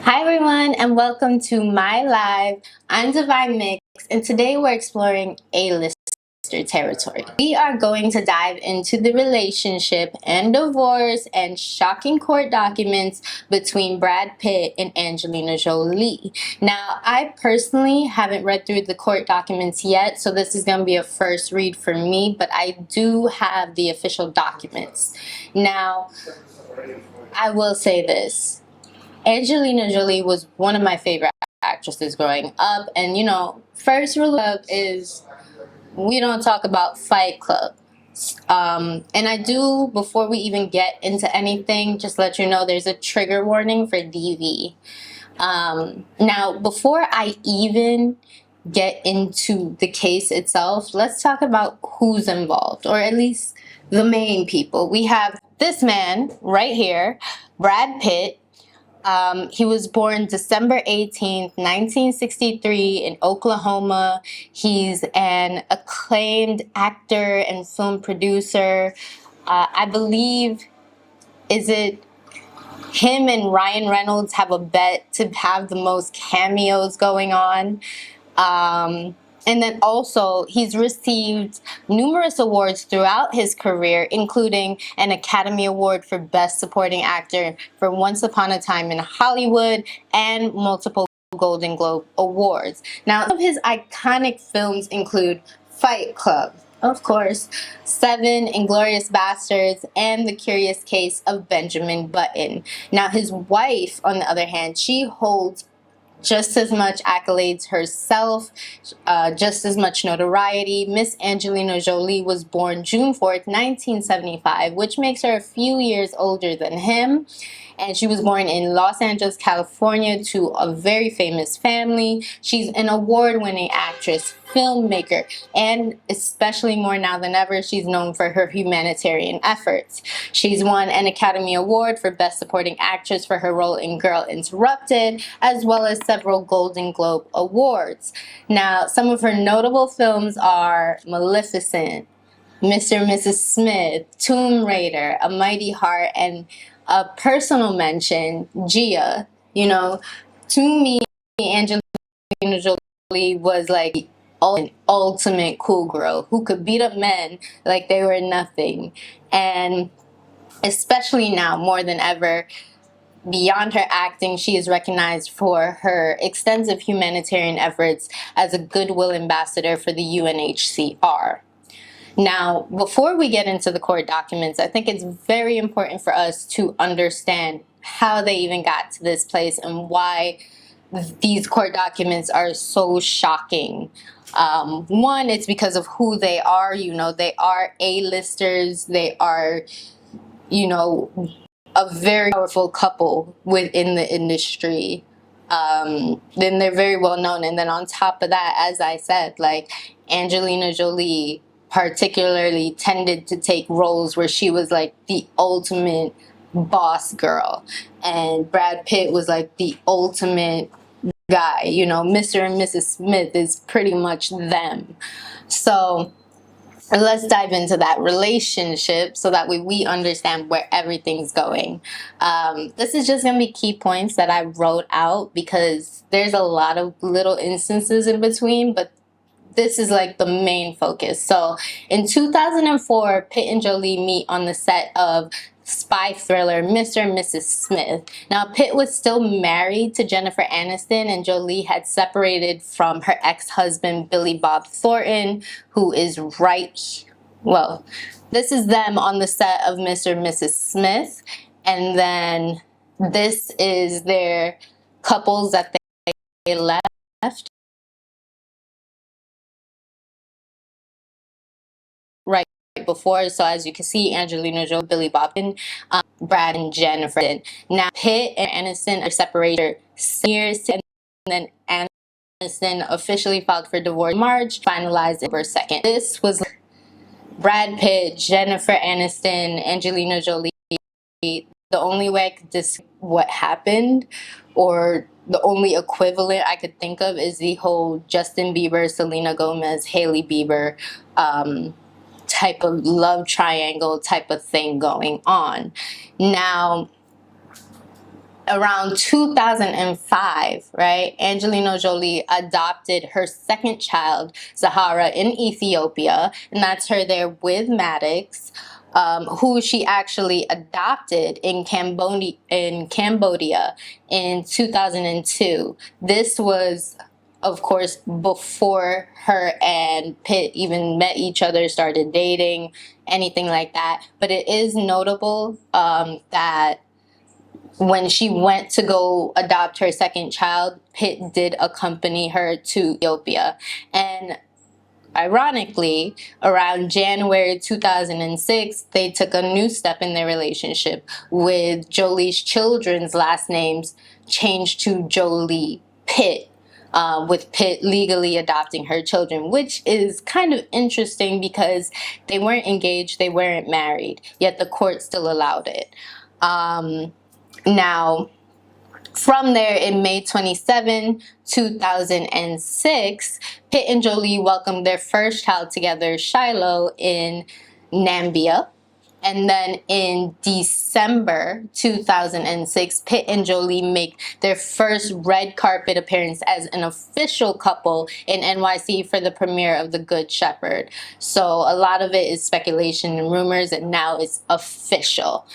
Hi everyone and welcome to my live. I'm 𝘦𝘁𝗵, and today we're exploring A-lister territory. We are going to dive into the relationship and divorce and shocking court documents between Brad Pitt and Angelina Jolie. Now, I personally haven't read through the court documents yet, so this is going to be a first read for me, but I do have the official documents. Now, I will say this. Angelina Jolie was one of my favorite actresses growing up, and first rule of is we don't talk about Fight Club. And I do, before we even get into anything, just let you know there's a trigger warning for DV. Now, before I even get into the case itself, let's talk about who's involved, or at least the main people. We have this man right here, Brad Pitt. He was born December 18th, 1963 in Oklahoma. He's an acclaimed actor and film producer. I believe, is it him and Ryan Reynolds have a bet to have the most cameos going on? And then also, he's received numerous awards throughout his career, including an Academy Award for Best Supporting Actor for Once Upon a Time in Hollywood and multiple Golden Globe Awards. Now, some of his iconic films include Fight Club, of course, Seven, *Inglourious Basterds, and The Curious Case of Benjamin Button. Now, his wife, on the other hand, she holds just as much accolades herself, just as much notoriety. Miss Angelina Jolie was born June 4th, 1975, which makes her a few years older than him. And she was born in Los Angeles, California, to a very famous family. She's an award-winning actress, filmmaker, and especially more now than ever, she's known for her humanitarian efforts. She's won an Academy Award for Best Supporting Actress for her role in Girl Interrupted, as well as several Golden Globe Awards. Now, some of her notable films are Maleficent, Mr. and Mrs. Smith, Tomb Raider, A Mighty Heart, and a personal mention, Gia. To me, Angelina Jolie was like an ultimate cool girl who could beat up men like they were nothing. And especially now, more than ever, beyond her acting, she is recognized for her extensive humanitarian efforts as a goodwill ambassador for the UNHCR. Now, before we get into the court documents, I think it's very important for us to understand how they even got to this place and why these court documents are so shocking. One, it's because of who they are. They are A-listers. They are, a very powerful couple within the industry. Then they're very well known. And then on top of that, as I said, like Angelina Jolie particularly tended to take roles where she was like the ultimate boss girl, and Brad Pitt was like the ultimate guy. Mr. and Mrs. Smith is pretty much them. So let's dive into that relationship so that way we understand where everything's going. This is just going to be key points that I wrote out because there's a lot of little instances in between, but this is like the main focus. So in 2004, Pitt and Jolie meet on the set of spy thriller Mr. and Mrs. Smith. Now, Pitt was still married to Jennifer Aniston, and Jolie had separated from her ex-husband Billy Bob Thornton, who is this is them on the set of Mr. and Mrs. Smith, and then this is their couples that they left right before. So as you can see, Angelina Jolie, Billy Bob, Brad and Jennifer. Now, Pitt and Aniston are separated 6 years, and then Aniston officially filed for divorce in March, finalized October 2nd. This was Brad Pitt, Jennifer Aniston, Angelina Jolie. The only way I could describe what happened, or the only equivalent I could think of, is the whole Justin Bieber, Selena Gomez, Hailey Bieber type of love triangle type of thing going on. Now, around 2005, right, Angelina Jolie adopted her second child, Zahara, in Ethiopia, and that's her there with Maddox, who she actually adopted in Cambodia in 2002. This was, of course, before her and Pitt even met each other, started dating, anything like that. But it is notable that when she went to go adopt her second child, Pitt did accompany her to Ethiopia. And ironically, around January 2006, they took a new step in their relationship, with Jolie's children's last names changed to Jolie Pitt, with Pitt legally adopting her children, which is kind of interesting because they weren't engaged, they weren't married, yet the court still allowed it. Now, from there, in May 27, 2006, Pitt and Jolie welcomed their first child together, Shiloh, in Namibia. And then in December 2006, Pitt and Jolie make their first red carpet appearance as an official couple in NYC for the premiere of The Good Shepherd. So a lot of it is speculation and rumors, and now it's official.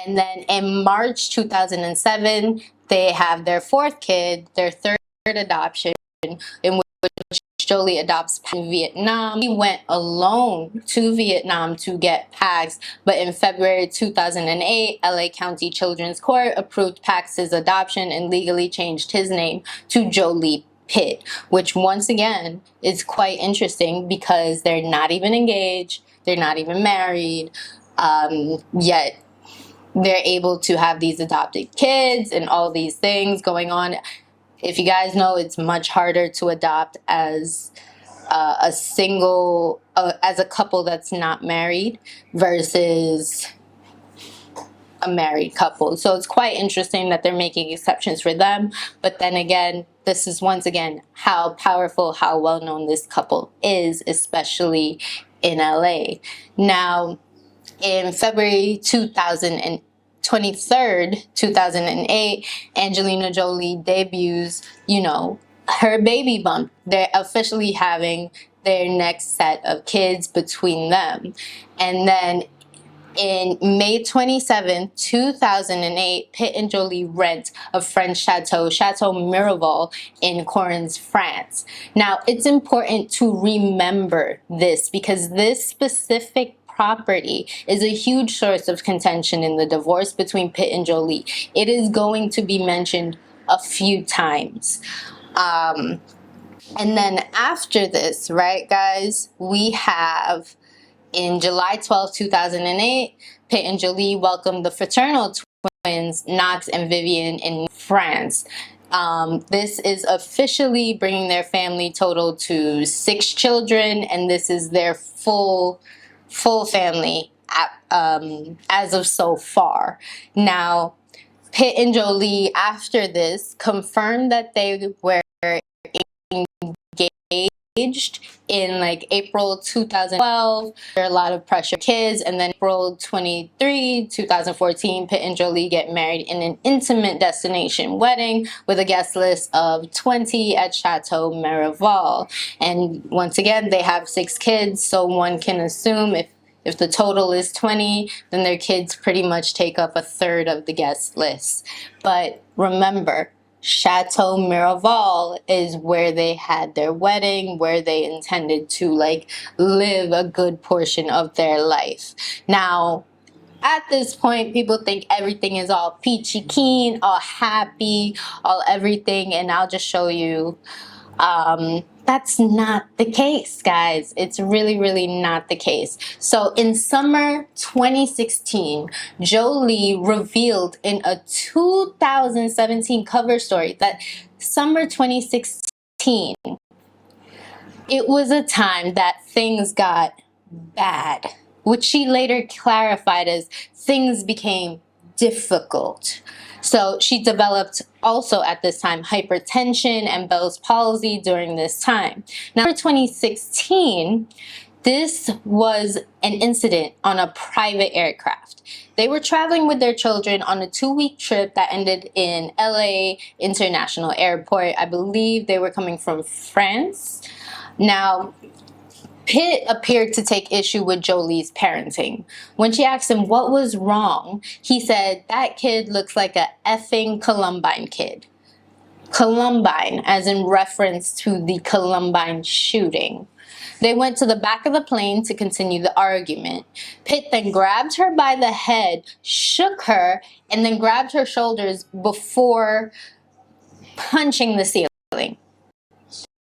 And then in March 2007, they have their fourth kid, their third adoption, in which Jolie adopts in Vietnam. He went alone to Vietnam to get Pax, but in February 2008, LA County Children's Court approved Pax's adoption and legally changed his name to Jolie Pitt, which once again is quite interesting because they're not even engaged, they're not even married, yet they're able to have these adopted kids and all these things going on. If you guys know, it's much harder to adopt as a single, as a couple that's not married versus a married couple. So it's quite interesting that they're making exceptions for them. But then again, this is once again how powerful, how well known this couple is, especially in LA. Now, in February 2008, Angelina Jolie debuts, her baby bump. They're officially having their next set of kids between them. And then in May 27, 2008, Pitt and Jolie rent a French chateau, Chateau Miraval, in Correns, France. Now, it's important to remember this because this specific property is a huge source of contention in the divorce between Pitt and Jolie. It is going to be mentioned a few times. And then after this, right, guys, we have in July 12, 2008, Pitt and Jolie welcomed the fraternal twins, Knox and Vivian, in France. This is officially bringing their family total to 6 children, and this is their full family as of so far. Now, Pitt and Jolie, after this, confirmed that they were engaged in April 2012. There are a lot of pressure kids, and then April 23, 2014, Pitt and Jolie get married in an intimate destination wedding with a guest list of 20 at Chateau Miraval. And once again, they have 6 kids, so one can assume if the total is 20, then their kids pretty much take up a third of the guest list. But remember, Chateau Miraval is where they had their wedding, where they intended to live a good portion of their life. Now, at this point, people think everything is all peachy keen, all happy, all everything, and I'll just show you that's not the case, guys. It's really, really not the case. So in summer 2016, Jolie revealed in a 2017 cover story that summer 2016, it was a time that things got bad, which she later clarified as things became difficult. So she developed also at this time hypertension and Bell's palsy during this time. Now, in 2016, This was an incident on a private aircraft. They were traveling with their children on a 2-week trip that ended in LA International Airport. I believe they were coming from France. Now, Pitt appeared to take issue with Jolie's parenting. When she asked him what was wrong, he said, "That kid looks like a effing Columbine kid." Columbine, as in reference to the Columbine shooting. They went to the back of the plane to continue the argument. Pitt then grabbed her by the head, shook her, and then grabbed her shoulders before punching the ceiling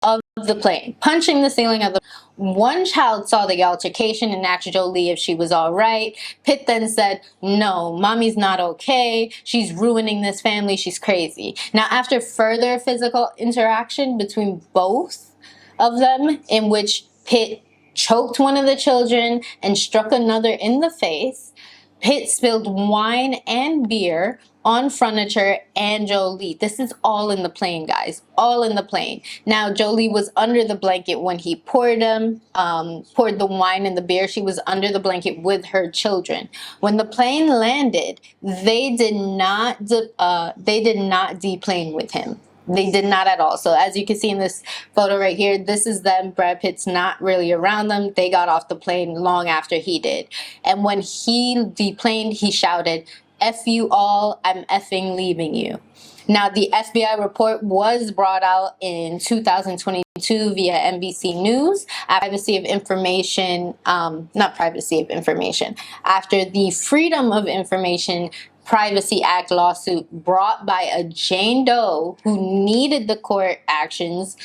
of the plane. Punching the ceiling of the One child saw the altercation and asked Jolie if she was all right. Pitt then said, "No, mommy's not okay. She's ruining this family. She's crazy." Now, after further physical interaction between both of them, in which Pitt choked one of the children and struck another in the face, Pitt spilled wine and beer on furniture and Jolie. This is all in the plane, guys. All in the plane. Now, Jolie was under the blanket when he poured the wine and the beer. She was under the blanket with her children. When the plane landed, they did not deplane with him. They did not at all. So as you can see in this photo right here, this is them. Brad Pitt's not really around them. They got off the plane long after he did. And when he deplaned, he shouted, "F you all, I'm effing leaving you." Now, the FBI report was brought out in 2022 via NBC News. Privacy of information, not privacy of information, after the Freedom of Information Privacy Act lawsuit brought by a Jane Doe who needed the court actions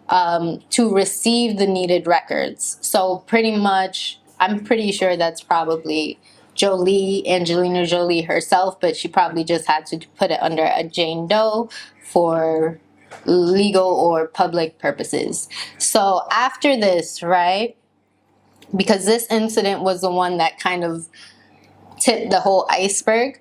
to receive the needed records. So pretty much, I'm pretty sure that's probably Jolie, Angelina Jolie herself, but she probably just had to put it under a Jane Doe for legal or public purposes. So after this, right, because this incident was the one that kind of tipped the whole iceberg,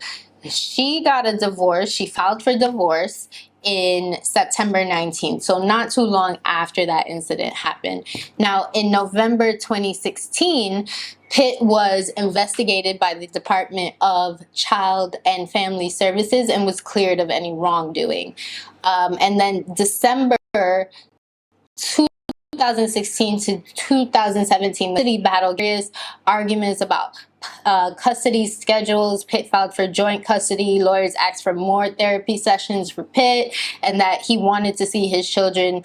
she got a divorce. She filed for divorce in September 19th, so not too long after that incident happened. Now, in November 2016, Pitt was investigated by the Department of Child and Family Services and was cleared of any wrongdoing. And then December 2016 to 2017, the city battled various arguments about custody schedules. Pitt filed for joint custody. Lawyers asked for more therapy sessions for Pitt and that he wanted to see his children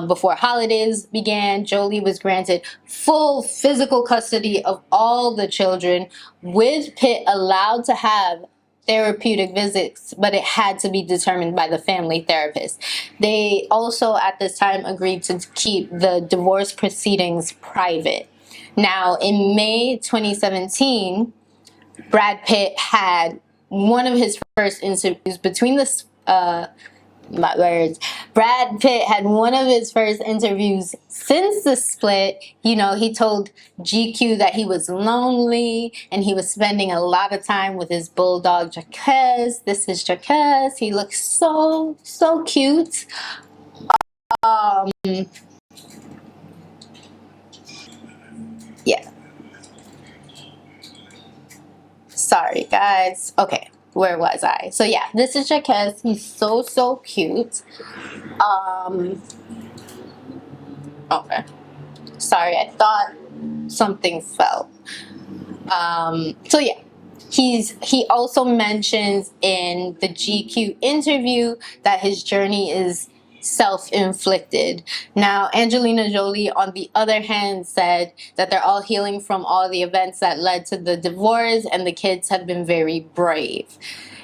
before holidays began. Jolie was granted full physical custody of all the children, with Pitt allowed to have therapeutic visits, but it had to be determined by the family therapist. They also at this time agreed to keep the divorce proceedings private. Now, in May 2017, Brad Pitt had one of his first interviews between the Brad Pitt had one of his first interviews since the split. You know, he told GQ that he was lonely and he was spending a lot of time with his bulldog 𝘱𝑒𝑧. This is 𝘱𝑒𝑧. He looks so cute. Yeah. Sorry, guys. Okay. Where was I? So yeah, this is 𝘱𝑒𝑧. He's so cute. Okay. Sorry, I thought something fell. So yeah, he also mentions in the GQ interview that his journey is self-inflicted. Now, Angelina Jolie, on the other hand, said that they're all healing from all the events that led to the divorce and the kids have been very brave.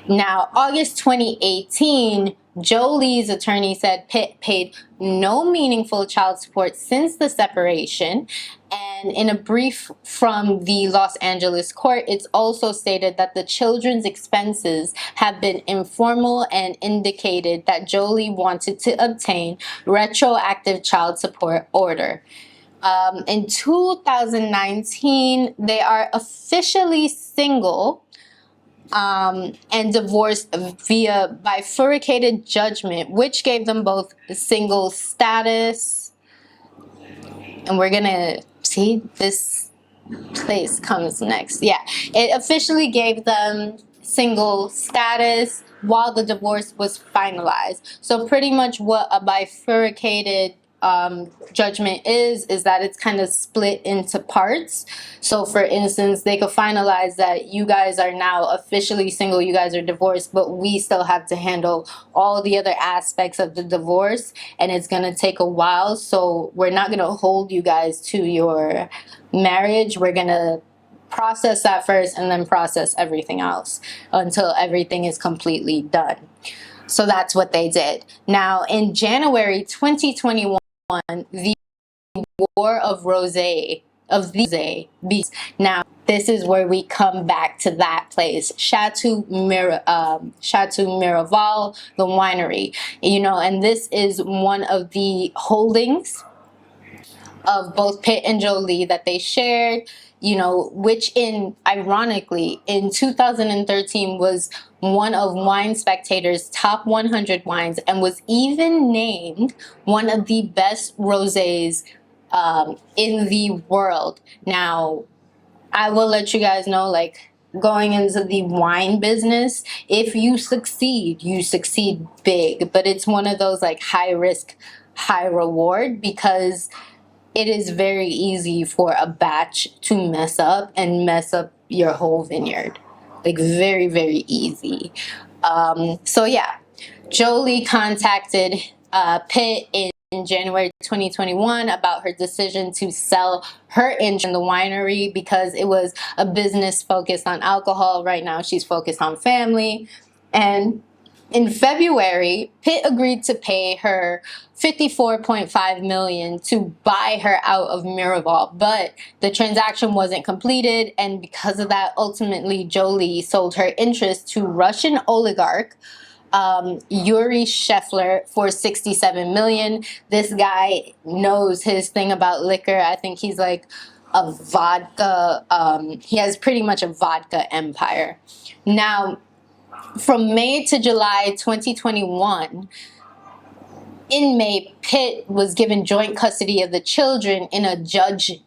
Now, August 2018, Jolie's attorney said Pitt paid no meaningful child support since the separation. And in a brief from the Los Angeles court, it's also stated that the children's expenses have been informal and indicated that Jolie wanted to obtain retroactive child support order. In 2019, they are officially single and divorced via bifurcated judgment, which gave them both single status. And we're gonna see, this place comes next. Yeah, it officially gave them single status while the divorce was finalized. So pretty much what a bifurcated judgment is that it's kind of split into parts. So for instance, they could finalize that you guys are now officially single, you guys are divorced, but we still have to handle all the other aspects of the divorce, and it's going to take a while. So we're not going to hold you guys to your marriage. We're going to process that first and then process everything else until everything is completely done. So that's what they did. Now in January 2021, the War of 𝘰𝘃 began. Now this is where we come back to that place, 𝘱𝘳𝘦𝘴𝑒, the winery, you know, and this is one of the holdings of both Pitt and Jolie that they shared, you know, which ironically, in 2013 was one of Wine Spectator's top 100 wines and was even named one of the best rosés in the world. Now, I will let you guys know, like, going into the wine business, if you succeed big, but it's one of those like high risk, high reward, because it is very easy for a batch to mess up your whole vineyard. Like very, very easy. So yeah, Jolie contacted Pitt in January 2021 about her decision to sell her interest in the winery because it was a business focused on alcohol. Right now she's focused on family. And in February, Pitt agreed to pay her $54.5 million to buy her out of Miraval, but the transaction wasn't completed, and because of that, ultimately Jolie sold her interest to Russian oligarch Yuri Shefler for $67 million. This guy knows his thing about liquor. I think he's like a vodka, he has pretty much a vodka empire. Now, from May to July 2021, in May, Pitt was given joint custody of the children in a judge's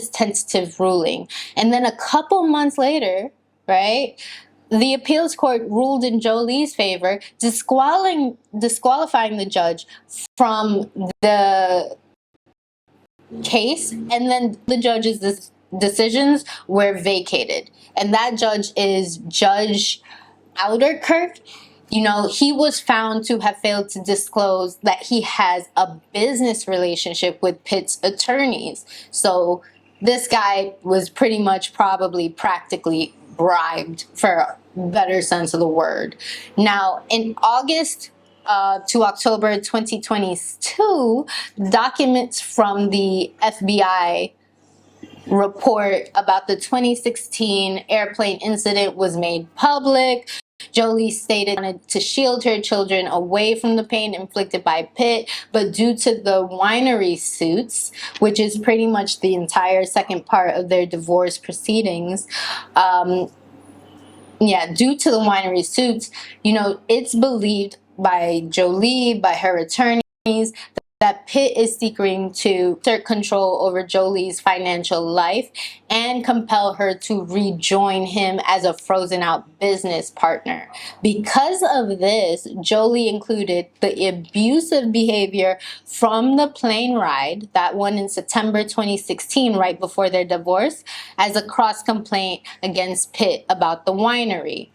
tentative ruling. And then a couple months later, right, the appeals court ruled in Jolie's favor, disqualifying the judge from the case, and then the judge's decisions were vacated. And that judge is Judge 𝘬𝘬𝘬𝘬. You know, he was found to have failed to disclose that he has a business relationship with Pitt's attorneys. So this guy was pretty much probably practically bribed, for a better sense of the word. Now, in August to October 2022, documents from the FBI report about the 2016 airplane incident was made public. Jolie stated she wanted to shield her children away from the pain inflicted by Pitt, but due to the winery suits, which is pretty much the entire second part of their divorce proceedings, due to the winery suits, you know, it's believed by Jolie, by her attorneys, that Pitt is seeking to assert control over Jolie's financial life and compel her to rejoin him as a frozen out business partner. Because of this, Jolie included the abusive behavior from the plane ride, that one in September 2016, right before their divorce, as a cross complaint against Pitt about the winery.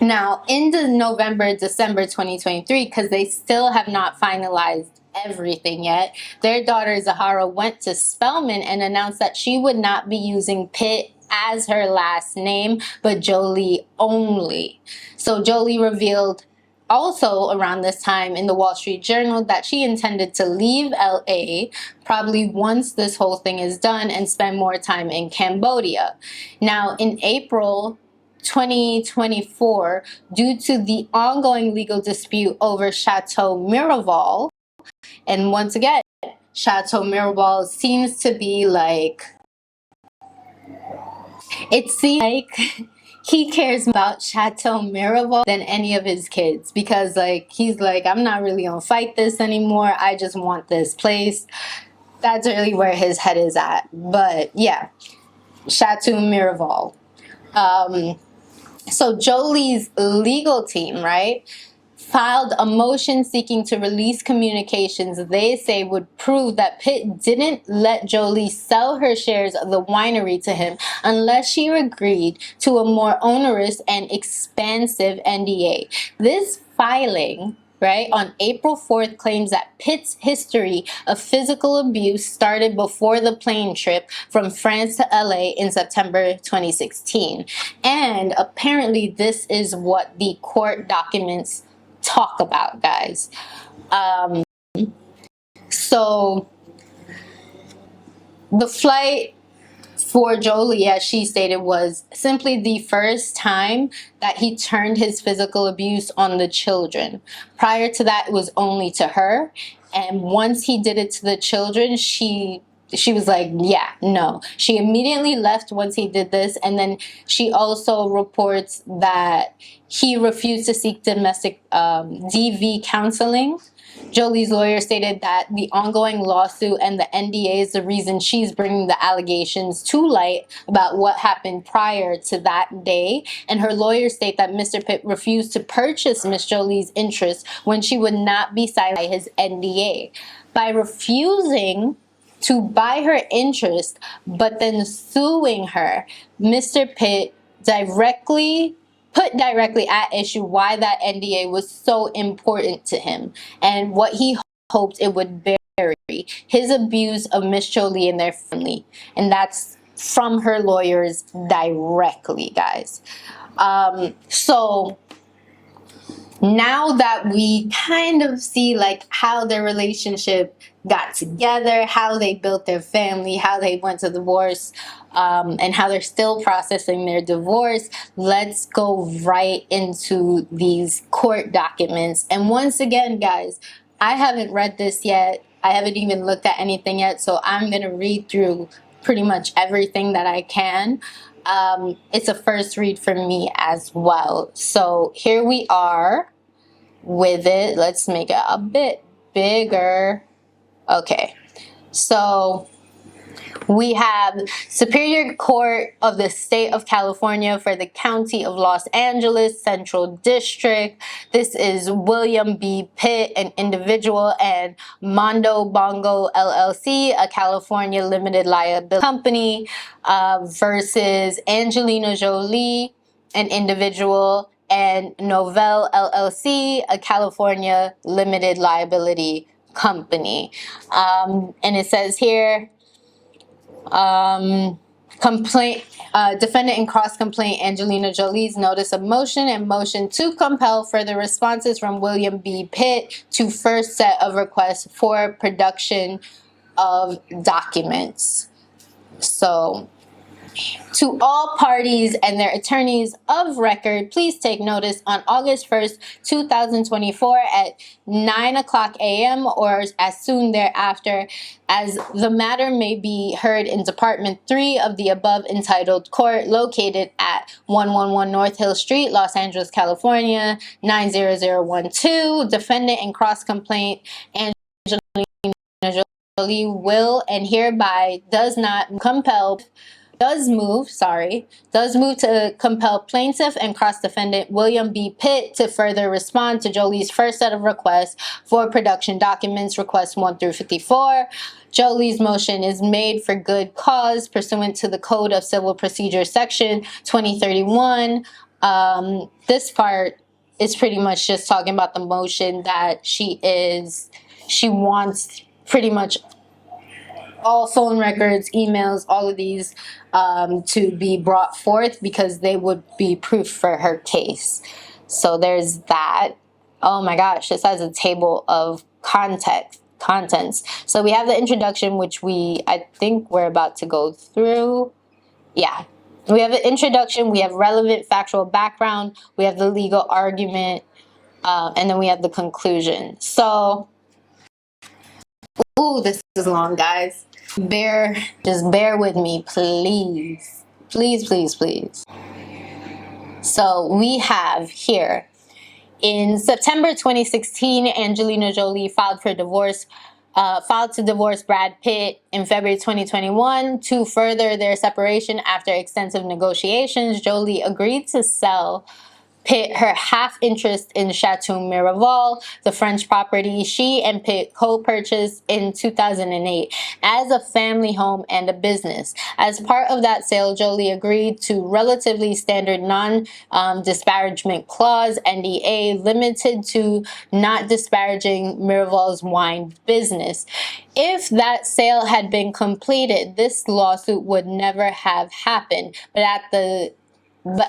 Now, in the November-December 2023, because they still have not finalized everything yet, their daughter Zahara went to Spelman and announced that she would not be using Pitt as her last name, but Jolie only. So Jolie revealed also around this time in the Wall Street Journal that she intended to leave LA probably once this whole thing is done and spend more time in Cambodia. Now, in April 2024, due to the ongoing legal dispute over Chateau Miraval, and once again, Chateau Miraval seems to be like, it seems like he cares about Chateau Miraval than any of his kids, because like he's like, I'm not really gonna fight this anymore, I just want this place. that's really where his head is at. But yeah, 𝘱𝘩𝘕𝘕. So Jolie's legal team, right, filed a motion seeking to release communications they say would prove that Pitt didn't let Jolie sell her shares of the winery to him unless she agreed to a more onerous and expansive NDA. This filing, right, on April 4th claims that Pitt's history of physical abuse started before the plane trip from France to LA in September 2016. And apparently this is what the court documents talk about, guys. So the flight for Jolie, as she stated, was simply the first time that he turned his physical abuse on the children. Prior to that, it was only to her. And once he did it to the children, she was like, yeah, no. She immediately left once he did this. And then she also reports that he refused to seek domestic DV counseling. Jolie's lawyer stated that the ongoing lawsuit and the NDA is the reason she's bringing the allegations to light about what happened prior to that day. And her lawyers state that Mr. Pitt refused to purchase Miss Jolie's interest when she would not be signed by his NDA. By refusing to buy her interest, but then suing her, Mr. Pitt put directly at issue why that NDA was so important to him and what he hoped it would bury his abuse of Miss Jolie and their family. And that's from her lawyers directly, guys. So now that we kind of see like how their relationship got together, how they built their family, how they went to divorce, and how they're still processing their divorce, let's go right into these court documents. And once again, guys, I haven't read this yet. I haven't even looked at anything yet, so I'm going to read through pretty much everything that I can. It's a first read for me as well. So here we are with it. Let's make it a bit bigger. Okay, so we have Superior Court of the State of California for the County of Los Angeles, Central District. This is William B. Pitt, an individual, and Mondo Bongo LLC, a California limited liability company, versus Angelina Jolie, an individual, and Novell LLC, a California limited liability company. And it says here, defendant in cross complaint Angelina Jolie's notice of motion and motion to compel further responses from William B. Pitt to first set of requests for production of documents. So, to all parties and their attorneys of record, please take notice on August 1st, 2024 at 9:00 a.m. or as soon thereafter, as the matter may be heard in Department 3 of the above entitled court located at 111 North Hill Street, Los Angeles, California, 90012. Defendant in cross complaint Angelina Jolie will and hereby does move to compel plaintiff and cross-defendant William B. Pitt to further respond to Jolie's first set of requests for production documents, requests 1 through 54. Jolie's motion is made for good cause pursuant to the Code of Civil Procedure Section 2031. This part is pretty much just talking about the motion that she wants pretty much all phone records, emails, all of these to be brought forth because they would be proof for her case. So there's that. Oh my gosh, this has a table of contents. So we have the introduction, which I think we're about to go through. Yeah. We have an introduction, we have relevant factual background, we have the legal argument, and then we have the conclusion. So, ooh, this is long, guys. Just bear with me, please. Please, please, please. So we have here, in September 2016, Angelina Jolie filed for divorce filed to divorce Brad Pitt in February 2021. To further their separation after extensive negotiations, Jolie agreed to sell Pitt her half interest in Chateau Miraval, the French property she and Pitt co-purchased in 2008, as a family home and a business. As part of that sale, Jolie agreed to relatively standard non-disparagement clause, NDA, limited to not disparaging Miraval's wine business. If that sale had been completed, this lawsuit would never have happened. But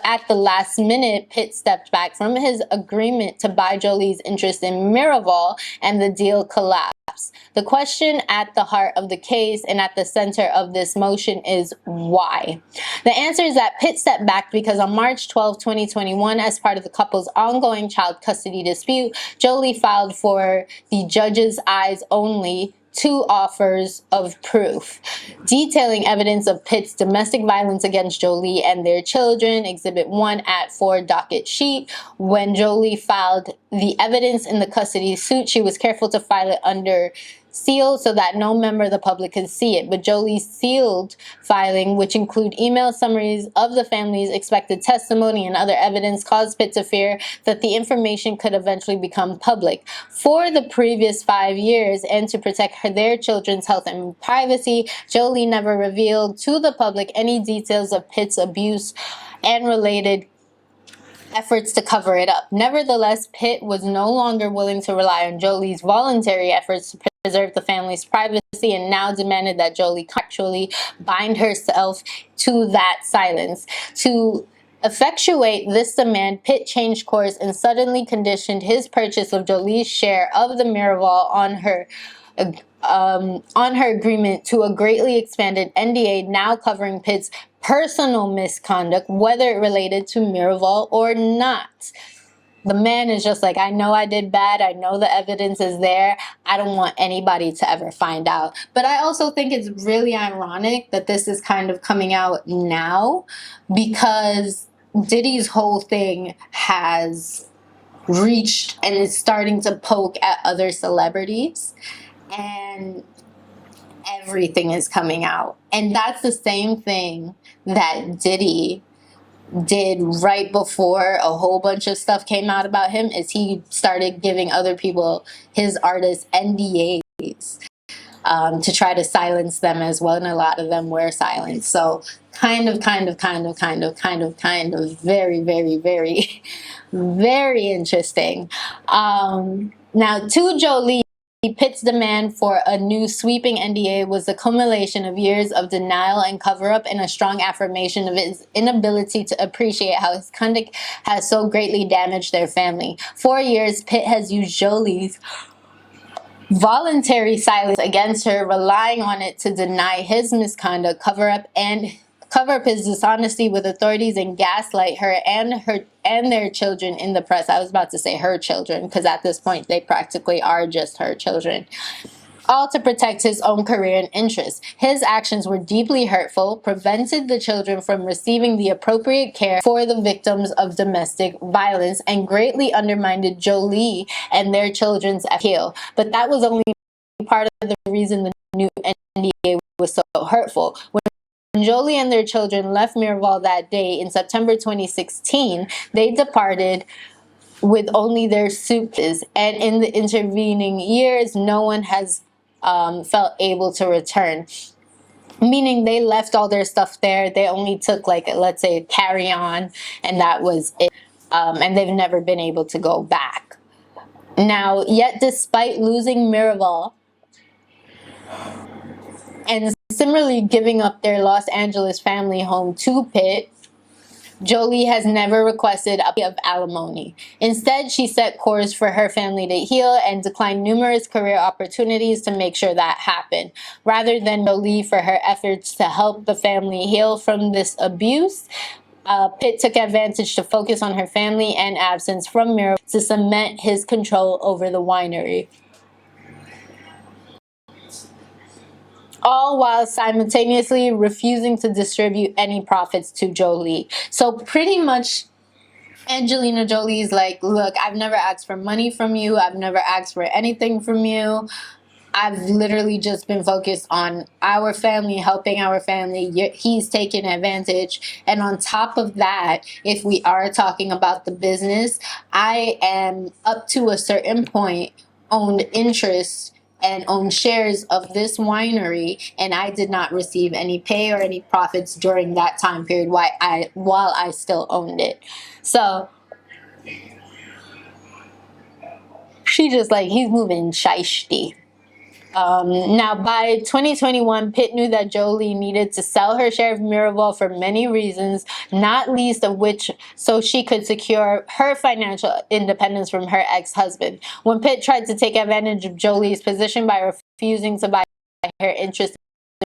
at the last minute, Pitt stepped back from his agreement to buy Jolie's interest in Miraval, and the deal collapsed. The question at the heart of the case and at the center of this motion is why? The answer is that Pitt stepped back because on March 12, 2021, as part of the couple's ongoing child custody dispute, Jolie filed for the judge's eyes only 2 offers of proof, detailing evidence of Pitt's domestic violence against Jolie and their children, Exhibit 1 at 4 docket sheet. When Jolie filed the evidence in the custody suit, she was careful to file it under seal so that no member of the public could see it. But Jolie's sealed filing, which include email summaries of the family's expected testimony and other evidence, caused Pitt to fear that the information could eventually become public. For the previous 5 years, and to protect their children's health and privacy, Jolie never revealed to the public any details of Pitt's abuse and related efforts to cover it up. Nevertheless, Pitt was no longer willing to rely on Jolie's voluntary efforts to preserve the family's privacy, and now demanded that Jolie actually bind herself to that silence. To effectuate this demand, Pitt changed course and suddenly conditioned his purchase of Jolie's share of the Miraval on her agreement to a greatly expanded NDA now covering Pitt's personal misconduct, whether it related to Miraval or not. The man is just like, I know I did bad. I know the evidence is there. I don't want anybody to ever find out. But I also think it's really ironic that this is kind of coming out now, because Diddy's whole thing has reached and is starting to poke at other celebrities, and everything is coming out. And that's the same thing that Diddy did right before a whole bunch of stuff came out about him, is he started giving other people, his artists, NDAs to try to silence them as well, and a lot of them were silenced. So kind of, very, very, very, very interesting. Now, to Jolie, Pitt's demand for a new sweeping NDA was the culmination of years of denial and cover-up, and a strong affirmation of his inability to appreciate how his conduct has so greatly damaged their family. For years, Pitt has used Jolie's voluntary silence against her, relying on it to deny his misconduct, cover up his dishonesty with authorities, and gaslight her and their children in the press. I was about to say her children, because at this point they practically are just her children. All to protect his own career and interests. His actions were deeply hurtful, prevented the children from receiving the appropriate care for the victims of domestic violence, and greatly undermined Jolie and their children's appeal. But that was only part of the reason the new NDA was so hurtful. When Jolie and their children left Miraval that day in September 2016, they departed with only their suitcases, and in the intervening years, no one has felt able to return. Meaning they left all their stuff there. They only took, like, let's say, carry-on, and that was it. And they've never been able to go back. Now, yet despite losing Miraval and similarly giving up their Los Angeles family home to Pitt, Jolie has never requested a of alimony. Instead, she set course for her family to heal and declined numerous career opportunities to make sure that happened. Rather than Jolie for her efforts to help the family heal from this abuse, Pitt took advantage to focus on her family and absence from Miraval to cement his control over the winery. All while simultaneously refusing to distribute any profits to Jolie. So pretty much Angelina Jolie's like, look, I've never asked for money from you. I've never asked for anything from you. I've literally just been focused on our family, helping our family. He's taking advantage. And on top of that, if we are talking about the business, I am up to a certain point owned interest and owned shares of this winery, and I did not receive any pay or any profits during that time period while I still owned it. So she just like, he's moving shiesty. Now, by 2021, Pitt knew that Jolie needed to sell her share of Miraval for many reasons, not least of which so she could secure her financial independence from her ex-husband. When Pitt tried to take advantage of Jolie's position by refusing to buy her interest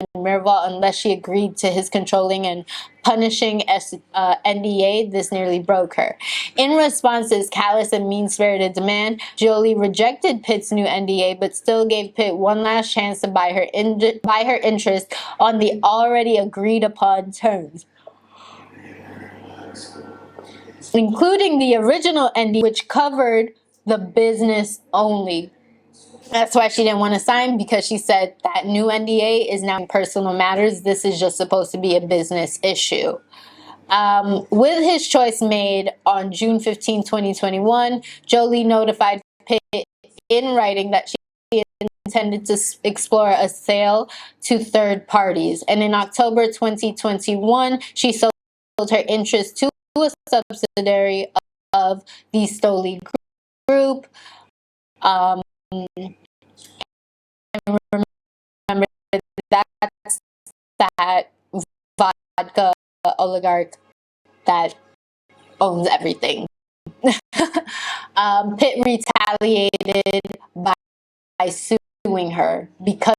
in Miraval unless she agreed to his controlling and punishing NDA, this nearly broke her. In response to his callous and mean-spirited demand, Jolie rejected Pitt's new NDA, but still gave Pitt one last chance to buy her interest on the already agreed-upon terms, including the original NDA, which covered the business only. That's why she didn't want to sign, because she said that new NDA is now personal matters. This is just supposed to be a business issue. With his choice made on June 15, 2021, Jolie notified Pitt in writing that she intended to explore a sale to third parties. And in October 2021, she sold her interest to a subsidiary of the 𝘗𝘠𝑦 Group. Remember, that's that vodka oligarch that owns everything. Pitt retaliated by suing her because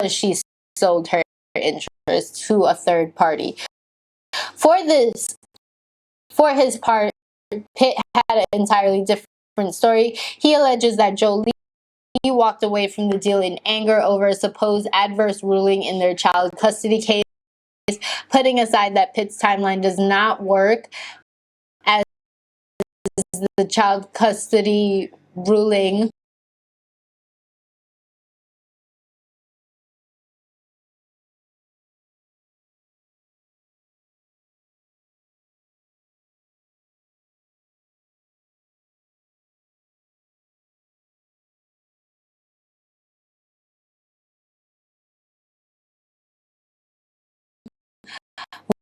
she sold her interest to a third party. For his part, Pitt had an entirely different story. He alleges that Jolie walked away from the deal in anger over a supposed adverse ruling in their child custody case, putting aside that Pitt's timeline does not work, as the child custody ruling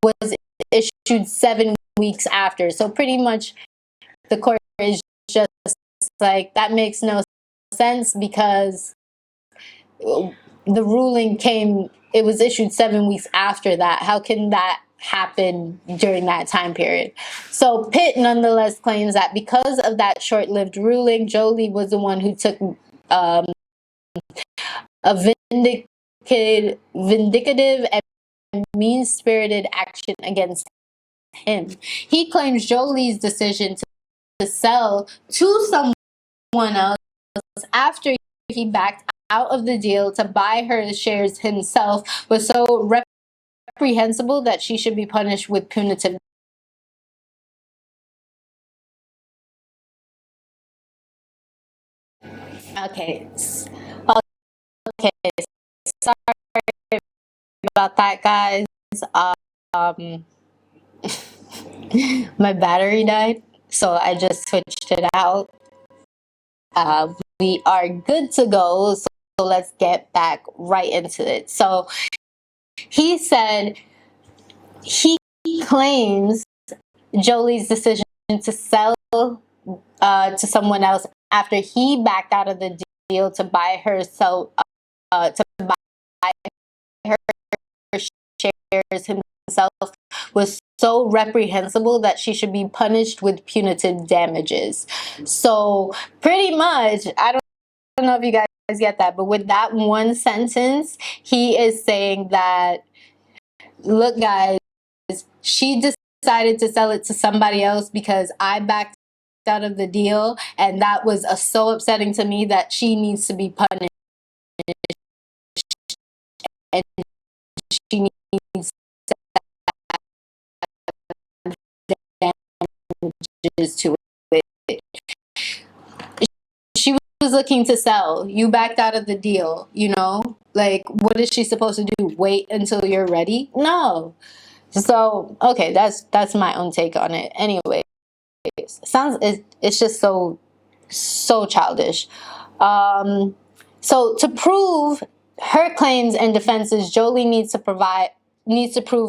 was issued 7 weeks after. So pretty much the court is just like, that makes no sense, because the ruling it was issued 7 weeks after that. How can that happen during that time period? So Pitt nonetheless claims that because of that short-lived ruling, Jolie was the one who took a vindictive and mean-spirited action against him. He claims Jolie's decision to sell to someone else after he backed out of the deal to buy her shares himself was so reprehensible that she should be punished with punitive. Okay. Okay. Sorry about that, guys. My battery died, so I just switched it out. We are good to go, so let's get back right into it. So he said he claims Jolie's decision to sell to someone else after he backed out of the deal to buy herself to buy her shares himself was so reprehensible that she should be punished with punitive damages. So pretty much, I don't know if you guys get that, but with that one sentence, he is saying that, look guys, she decided to sell it to somebody else because I backed out of the deal, and that was so upsetting to me that she needs to be punished, and she needs damages to it. She was looking to sell. You backed out of the deal, you know? Like, what is she supposed to do? Wait until you're ready? No. So, okay, that's my own take on it. Anyway, it's just so childish. So to prove her claims and defenses, Jolie needs to prove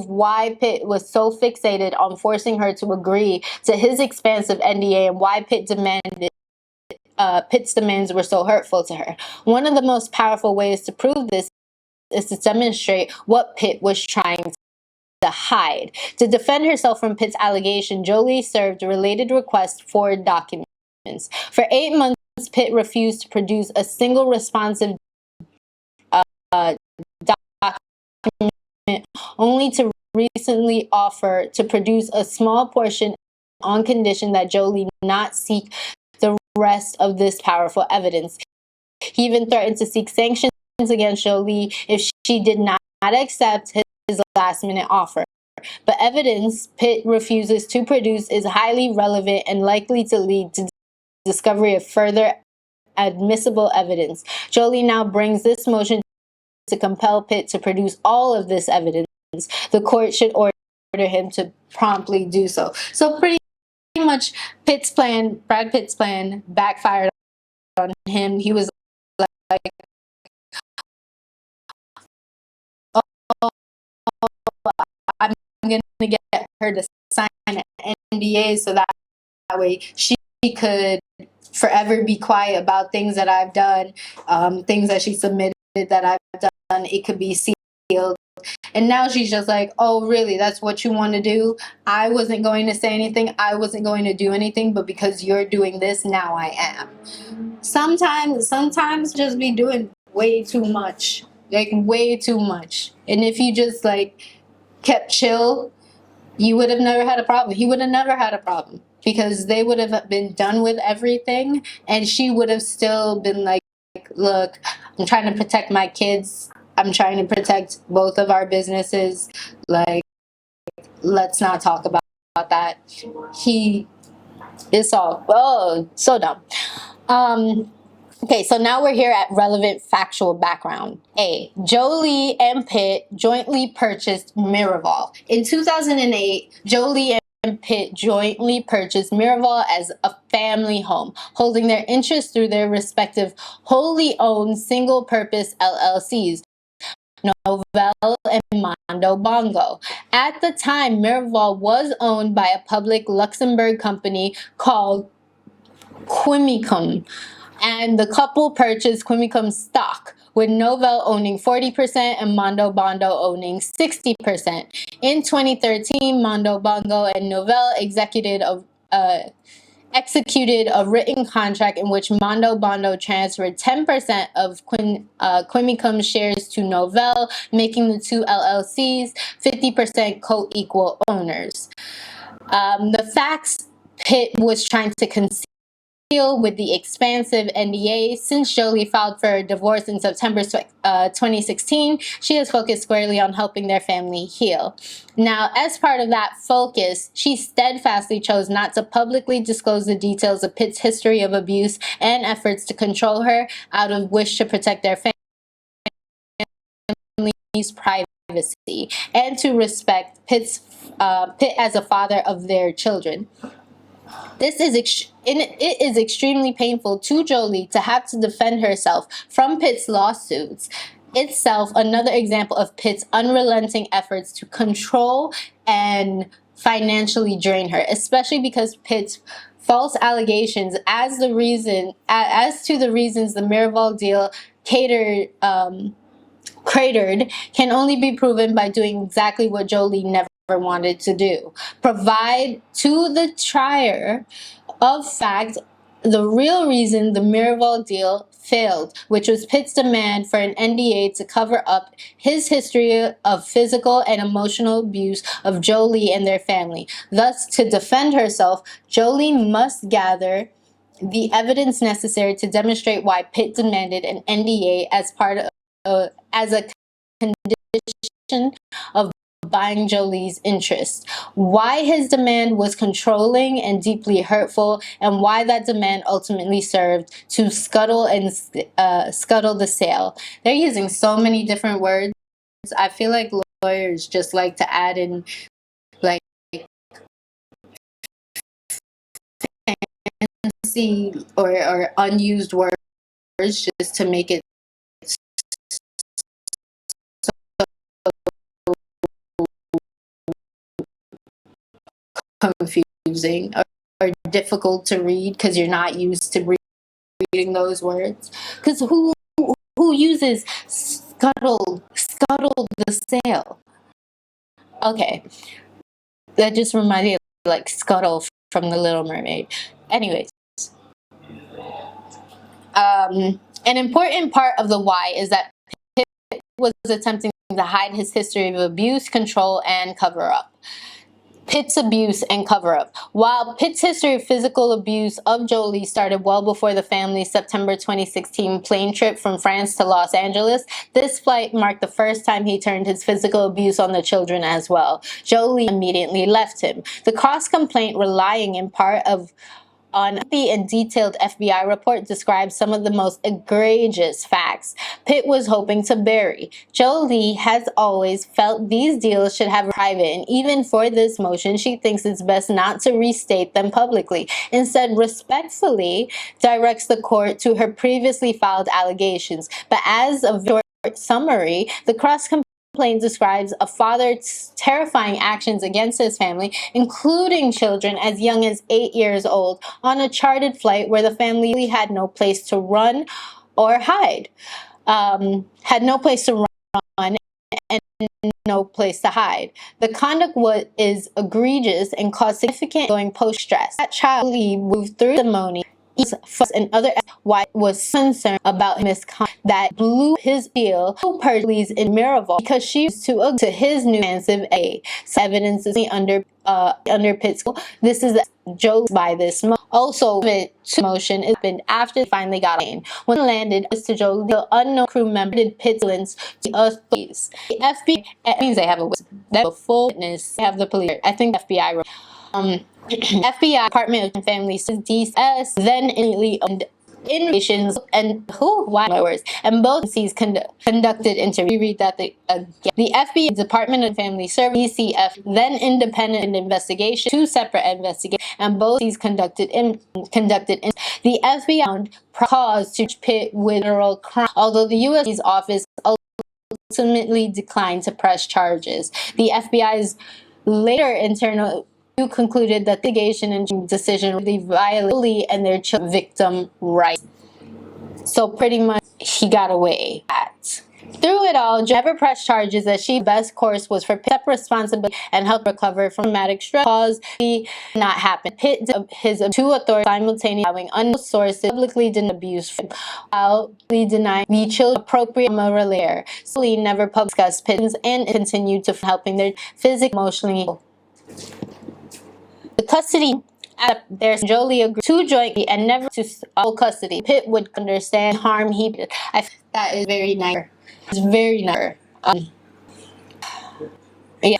why Pitt was so fixated on forcing her to agree to his expansive NDA and why Pitt's demands were so hurtful to her. One of the most powerful ways to prove this is to demonstrate what Pitt was trying to hide. To defend herself from Pitt's allegation, Jolie served related requests for documents. For 8 months, Pitt refused to produce a single responsive document, only to recently offer to produce a small portion on condition that Jolie not seek the rest of this powerful evidence. He even threatened to seek sanctions against Jolie if she did not accept his last-minute offer. But evidence Pitt refuses to produce is highly relevant and likely to lead to discovery of further admissible evidence. Jolie now brings this motion to compel Pitt to produce all of this evidence. The court should order him to promptly do so. So pretty much Brad Pitt's plan backfired on him. He was like, oh, I'm going to get her to sign an NDA so that way she could forever be quiet about things that I've done, things that she submitted that I've done. It could be sealed. And now she's just like, oh, really? That's what you want to do? I wasn't going to say anything. I wasn't going to do anything. But because you're doing this, now I am. Sometimes just be doing way too much. Like, way too much. And if you just, like, kept chill, you would have never had a problem. He would have never had a problem. Because they would have been done with everything. And she would have still been like, look, I'm trying to protect my kids. I'm trying to protect both of our businesses. Like, let's not talk about that. It's so dumb. Okay, so now we're here at relevant factual background. A, Jolie and Pitt jointly purchased Miraval. In 2008, Jolie and Pitt jointly purchased Miraval as a family home, holding their interests through their respective wholly owned single-purpose LLCs, 𝘱𝑉𝑒𝑙 and Mondo Bongo. At the time, Miraval was owned by a public Luxembourg company called 𝘠𝐴𝑚, and the couple purchased 𝘠𝐴𝑚 stock, with 𝘱𝑉𝑒𝑙 owning 40% and Mondo Bongo owning 60%. In 2013, Mondo Bongo and 𝘱𝑉𝑒𝑙 executed a written contract in which Mondo Bongo transferred 10% of 𝘠𝐴𝑚 shares to 𝘱𝑉𝑒𝑙, making the two LLCs 50% co-equal owners. The facts Pitt was trying to conceal with the expansive NDA. Since Jolie filed for divorce in September 2016, she has focused squarely on helping their family heal. Now, as part of that focus, she steadfastly chose not to publicly disclose the details of Pitt's history of abuse and efforts to control her out of wish to protect their family's privacy and to respect Pitt as a father of their children. It is extremely painful to Jolie to have to defend herself from Pitt's lawsuits. Itself another example of Pitt's unrelenting efforts to control and financially drain her, especially because Pitt's false allegations as to the reasons the Miraval deal cratered can only be proven by doing exactly what Jolie never wanted to do. Provide to the trier of fact the real reason the Miraval deal failed, which was Pitt's demand for an NDA to cover up his history of physical and emotional abuse of Jolie and their family. Thus, to defend herself, Jolie must gather the evidence necessary to demonstrate why Pitt demanded an NDA as a condition of buying Jolie's interest, why his demand was controlling and deeply hurtful, and why that demand ultimately served to scuttle the sale. They're using so many different words. I feel like lawyers just like to add in like fancy or unused words just to make it confusing or difficult to read because you're not used to reading those words. Because who uses scuttle the sale? Okay, that just reminded me of like Scuttle from The Little Mermaid. Anyways, an important part of the why is that Pitt was attempting to hide his history of abuse, control, and cover-up. Pitt's abuse and cover-up. While Pitt's history of physical abuse of Jolie started well before the family's September 2016 plane trip from France to Los Angeles, this flight marked the first time he turned his physical abuse on the children as well. Jolie immediately left him. The cross-complaint, relying in part on and detailed FBI report, describes some of the most egregious facts Pitt was hoping to bury. Jolie has always felt these deals should have private, and even for this motion, she thinks it's best not to restate them publicly. Instead, respectfully directs the court to her previously filed allegations. But as a short summary, the cross-complaint describes a father's terrifying actions against his family, including children as young as 8 years old, on a chartered flight where the family had no place to run or hide. Had no place to run and no place to hide. The conduct is egregious and caused significant ongoing post-stress. That child moved through the ceremony and other why was concerned about misconduct that blew his deal to Pitt-Jolie's in Miraval because she was to his new expansive A. Evidence is under Pitt's. This is Jolie by this also to motion has been after they finally got in. When landed to Jolie, the unknown crew member did Pitt-Jolie to authorities. The FBI means they have a full witness. They have the police. I think the FBI. FBI Department of Family DS then immediately owned investigations and and both agencies conducted interviews. Read that again. The FBI Department of Family Services DCF then independent investigation, two separate investigations, and both agencies conducted. The FBI found cause to Pitt with federal crime, although the U.S. office ultimately declined to press charges. The FBI's later internal who concluded that the litigation and decision really violated and their victim rights. So pretty much he got away at. Through it all, Jo never pressed charges that she best course was for Pitt's responsibility and help recover from traumatic stress caused not happen. Pitt did his two authorities simultaneously allowing unknown sources publicly didn't abuse while denying the children appropriate relayer. So Lee never discussed Pitt and continued to helping their physically, emotionally. The custody there's Jolie agreed to jointly and never to all custody. Pitt would understand harm he did. I think that is very nice. It's very nice. Yeah.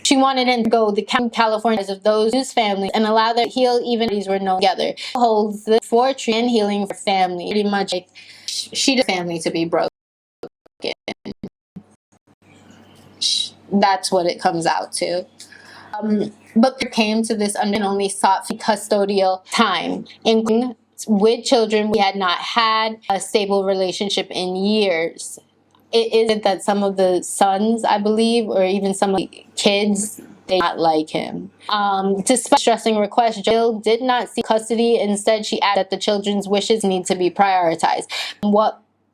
She wanted him to go the California of those whose families and allow them to heal even if these were no together. Holds the for treatment and healing for family. Pretty much like she does family to be broken. That's what it comes out to. But Pitt came to this and only sought custodial time, including with children we had not had a stable relationship in years. It isn't that some of the sons, I believe, or even some of the kids, they not like him. Despite stressing requests, Jill did not seek custody. Instead, she added that the children's wishes need to be prioritized.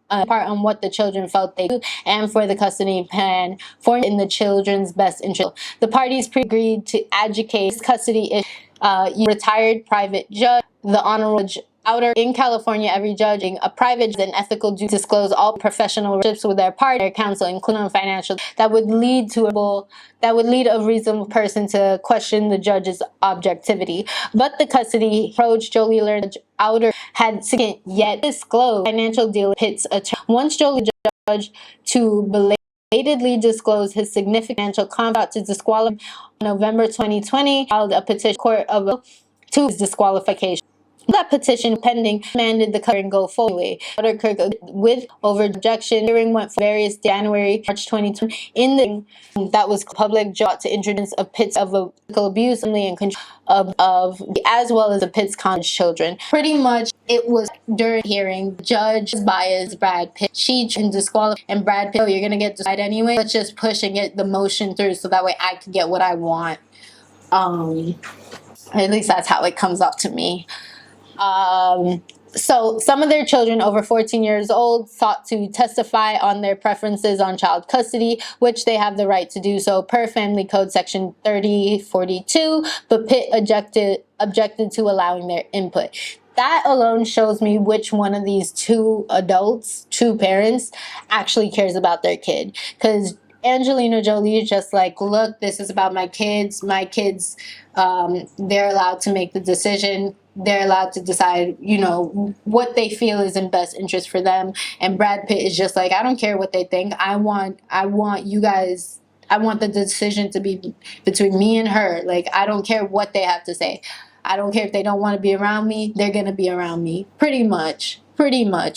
Part on what the children felt they do, and for the custody plan for in the children's best interest. The parties agreed to adjudicate custody retired private judge, the Honorable Judge Outer in California. Every judging a private judge, an ethical duty to disclose all professional relationships with their partner, counsel, including financial, that would lead a reasonable person to question the judge's objectivity. But the custody approach, Jolie learned Judge Outer had yet disclosed financial deal with Pitt's attorney. Once Jolie judged to belay belatedly disclosed his significant financial conflict to disqualify him. In November 2020, filed a petition court of appeal to his disqualification. That petition pending demanded the covering go forward. 𝘱𝘪𝘵 with over objection. Hearing went for various January, March 2020. In the that was public job to introduce a Pitt's of physical abuse and control of as well as the Pitt's college children. Pretty much, it was during hearing, judge biased Brad Pitt. She can disqualify and Brad Pitt. Oh, you're gonna get decided anyway. Let's just push and get the motion through so that way I can get what I want. At least that's how it comes off to me. So some of their children over 14 years old sought to testify on their preferences on child custody, which they have the right to do so per Family Code Section 3042, but Pitt objected to allowing their input. That alone shows me which one of these two adults, two parents, actually cares about their kid. Because Angelina Jolie is just like, look, this is about my kids. My kids, they're allowed to make the decision. They're allowed to decide, you know, what they feel is in best interest for them. And Brad Pitt is just like, I don't care what they think. I want you guys, I want the decision to be between me and her. Like, I don't care what they have to say. I don't care if they don't want to be around me. They're going to be around me. Pretty much,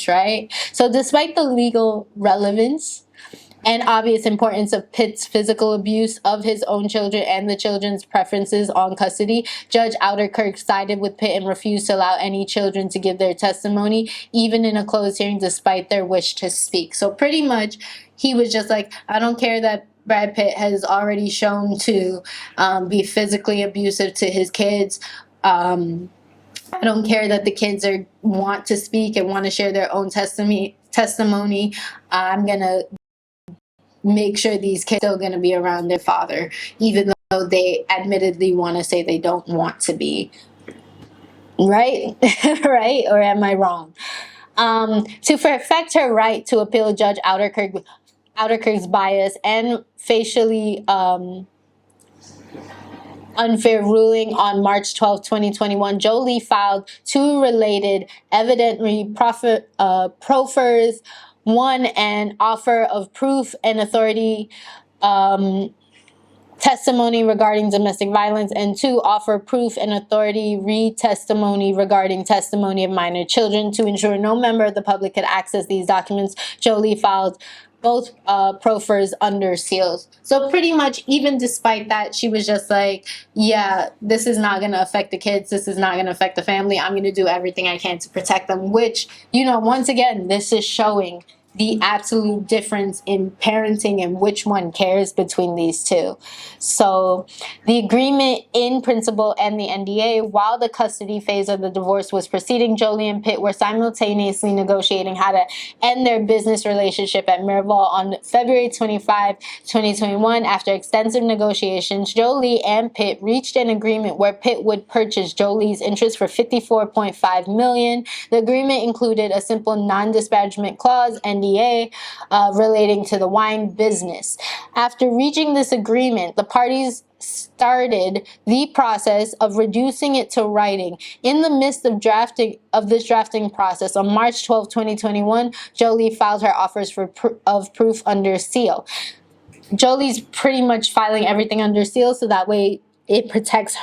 right? So despite the legal relevance and obvious importance of Pitt's physical abuse of his own children and the children's preferences on custody, Judge 𝘱𝘪𝘵 sided with Pitt and refused to allow any children to give their testimony, even in a closed hearing, despite their wish to speak. So pretty much, he was just like, I don't care that Brad Pitt has already shown to be physically abusive to his kids. I don't care that the kids want to speak and want to share their own testimony. I'm going to make sure these kids are still going to be around their father, even though they admittedly want to say they don't want to be. Right? Right? Or am I wrong? To perfect her right to appeal Judge 𝘱𝘪𝘵's bias and facially unfair ruling on March 12, 2021, Jolie filed two related evidentiary proffers. One, an offer of proof and authority testimony regarding domestic violence, and two, offer proof and authority re-testimony regarding testimony of minor children. To ensure no member of the public could access these documents, Jolie filed both proffers under seals. So pretty much, even despite that, she was just like, yeah, this is not going to affect the kids. This is not going to affect the family. I'm going to do everything I can to protect them, which, you know, once again, this is showing the absolute difference in parenting and which one cares between these two. So the agreement in principle and the NDA, while the custody phase of the divorce was proceeding, Jolie and Pitt were simultaneously negotiating how to end their business relationship at Miraval. On February 25, 2021, after extensive negotiations, Jolie and Pitt reached an agreement where Pitt would purchase Jolie's interest for $54.5 million. The agreement included a simple non-disparagement clause and relating to the wine business. After reaching this agreement, the parties started the process of reducing it to writing. In the midst of this drafting process, on March 12, 2021, Jolie filed her offers of proof under seal. Jolie's pretty much filing everything under seal so that way it protects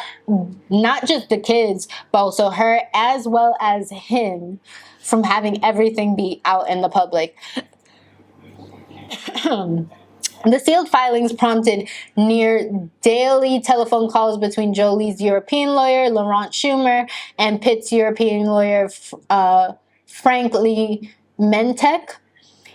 not just the kids, but also her as well as him from having everything be out in the public. The sealed filings prompted near daily telephone calls between Jolie's European lawyer, Laurent Schumer, and Pitt's European lawyer, Frank 𝘰𝘕mentek.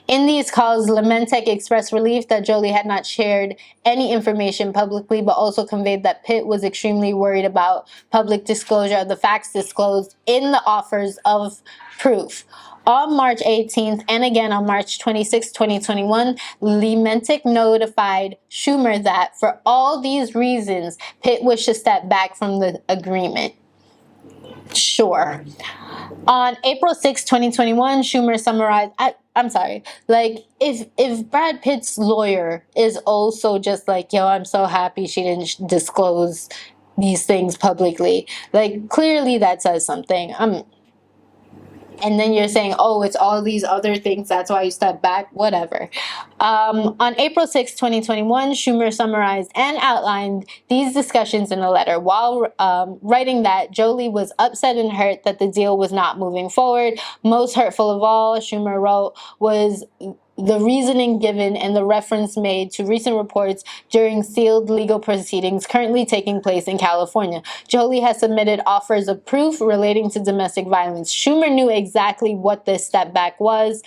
In these calls, 𝘰𝘕mentek expressed relief that Jolie had not shared any information publicly, but also conveyed that Pitt was extremely worried about public disclosure of the facts disclosed in the offers of proof. On March 18th and again on March 26, 2021, 𝘰𝘕mentek notified Schumer that for all these reasons, Pitt wished to step back from the agreement. Sure. On April 6, 2021, Schumer summarized, I'm sorry, like, if Brad Pitt's lawyer is also just like, yo, I'm so happy she didn't disclose these things publicly, like, clearly that says something. and then you're saying, oh, it's all these other things, that's why you step back, whatever. On April 6, 2021, 𝘱𝑚𝑒r summarized and outlined these discussions in a letter. While writing that, Jolie was upset and hurt that the deal was not moving forward. Most hurtful of all, 𝘱𝑚𝑒r wrote, was the reasoning given and the reference made to recent reports during sealed legal proceedings currently taking place in California. Jolie has submitted offers of proof relating to domestic violence. 𝘱𝑚𝑒r knew exactly what this step back was: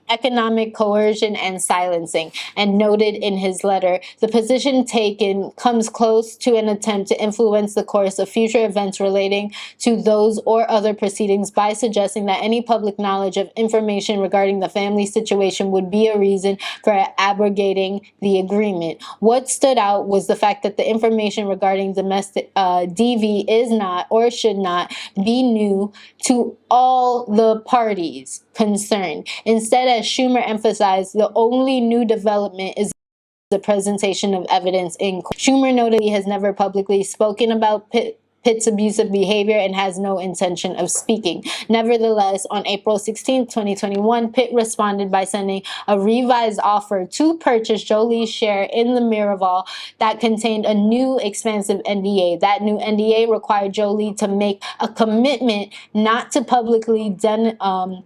economic coercion and silencing, and noted in his letter, the position taken comes close to an attempt to influence the course of future events relating to those or other proceedings by suggesting that any public knowledge of information regarding the family situation would be a reason for abrogating the agreement. What stood out was the fact that the information regarding domestic DV is not or should not be new to all the parties concerned. Instead, as 𝘱𝑚𝑒r emphasized, the only new development is the presentation of evidence in court. 𝘱𝑚𝑒r noted he has never publicly spoken about Pitt's abusive behavior and has no intention of speaking. Nevertheless, on April 16, 2021, Pitt responded by sending a revised offer to purchase Jolie's share in the 𝘱𝑚𝑒r that contained a new expansive NDA. That new NDA required Jolie to make a commitment not to publicly denigrate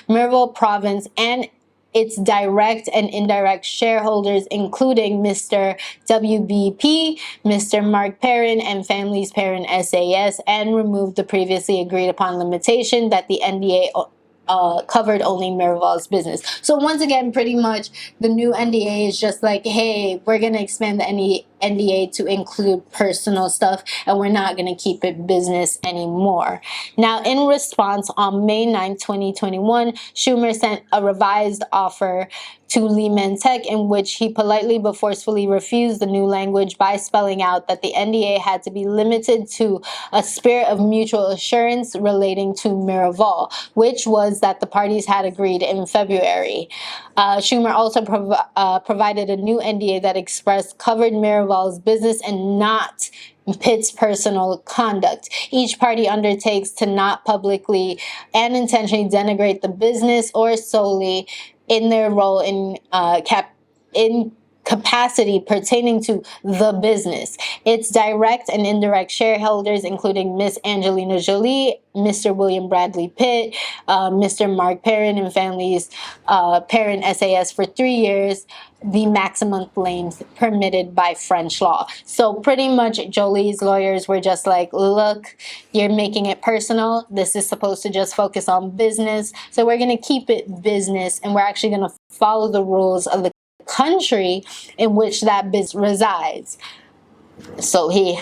𝘱𝑚𝑒r province and its direct and indirect shareholders, including Mr. WBP, Mr. Mark Perrin, and family's parent SAS, and removed the previously agreed upon limitation that the NDA covered only 𝘱𝑚𝑒r's business. So once again, pretty much the new NDA is just like, hey, we're going to expand the NDA to include personal stuff, and we're not going to keep it business anymore. Now, in response, on May 9, 2021, 𝘱𝑚𝑒r sent a revised offer to 𝐸 in which he politely but forcefully refused the new language by spelling out that the NDA had to be limited to a spirit of mutual assurance relating to 𝘱𝑚𝑒r, which was that the parties had agreed in February. 𝘱𝑚𝑒r also provided a new NDA that expressed covered 𝘱𝑚𝑒r's business and not Pitt's personal conduct. Each party undertakes to not publicly and intentionally denigrate the business or solely in their role in capacity pertaining to the business. Its direct and indirect shareholders, including Miss Angelina Jolie, Mr. William Bradley Pitt, Mr. Mark Perrin, and family's parent SAS for 3 years, the maximum length permitted by French law. So pretty much Jolie's lawyers were just like, look, you're making it personal. This is supposed to just focus on business. So we're going to keep it business, and we're actually going to follow the rules of the country in which that biz resides. So he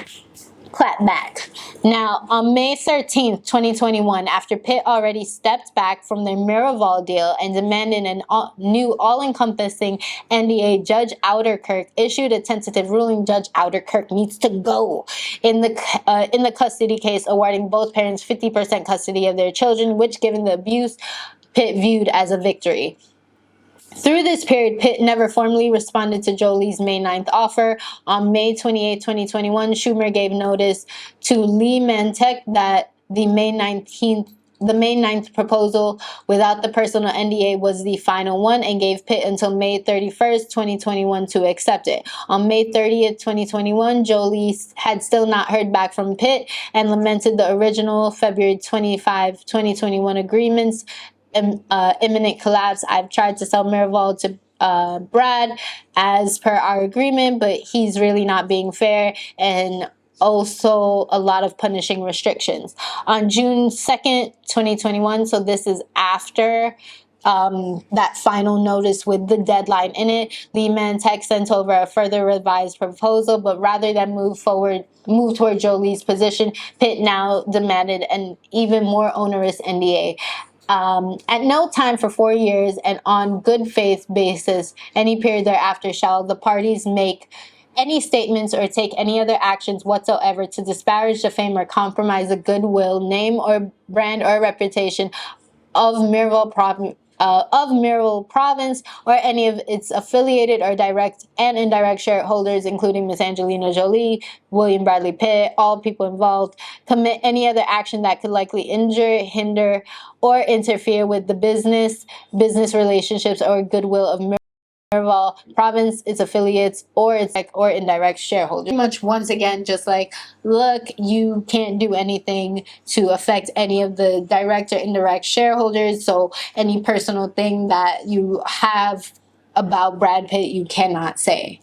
clapped back. Now, on May 13th, 2021, after Pitt already stepped back from their 𝘱𝑚𝑒r deal and demanded a new all-encompassing NDA, Judge Ouderkirk issued a tentative ruling. Judge Ouderkirk needs to go in the custody case, awarding both parents 50% custody of their children, which, given the abuse, Pitt viewed as a victory. Through this period, Pitt never formally responded to Jolie's May 9th offer. On May 28, 2021, 𝘱𝑚𝑒r gave notice to 𝘸𝑚𝑒 that the May 9th proposal without the personal NDA was the final one, and gave Pitt until May 31st, 2021 to accept it. On May 30th, 2021, Jolie had still not heard back from Pitt and lamented the original February 25, 2021 agreements imminent collapse. I've tried to sell 𝘱𝑚𝑒r to Brad as per our agreement, but he's really not being fair, and also a lot of punishing restrictions. On June 2nd, 2021, so this is after that final notice with the deadline in it, 𝘸𝑚𝑒 sent over a further revised proposal, but rather than move toward Jolie's position, Pitt now demanded an even more onerous NDA. At no time for 4 years and on good faith basis, any period thereafter, shall the parties make any statements or take any other actions whatsoever to disparage, defame, or compromise the goodwill, name, or brand or reputation of 𝘱𝑚𝑒r of 𝘦𝘴 province or any of its affiliated or direct and indirect shareholders, including Ms. Angelina Jolie, William Bradley Pitt, all people involved, commit any other action that could likely injure, hinder, or interfere with the business relationships, or goodwill of 𝘦𝘴 province, its affiliates, or its or indirect shareholders. Pretty much, once again, just like, look, you can't do anything to affect any of the direct or indirect shareholders, so any personal thing that you have about Brad Pitt, you cannot say.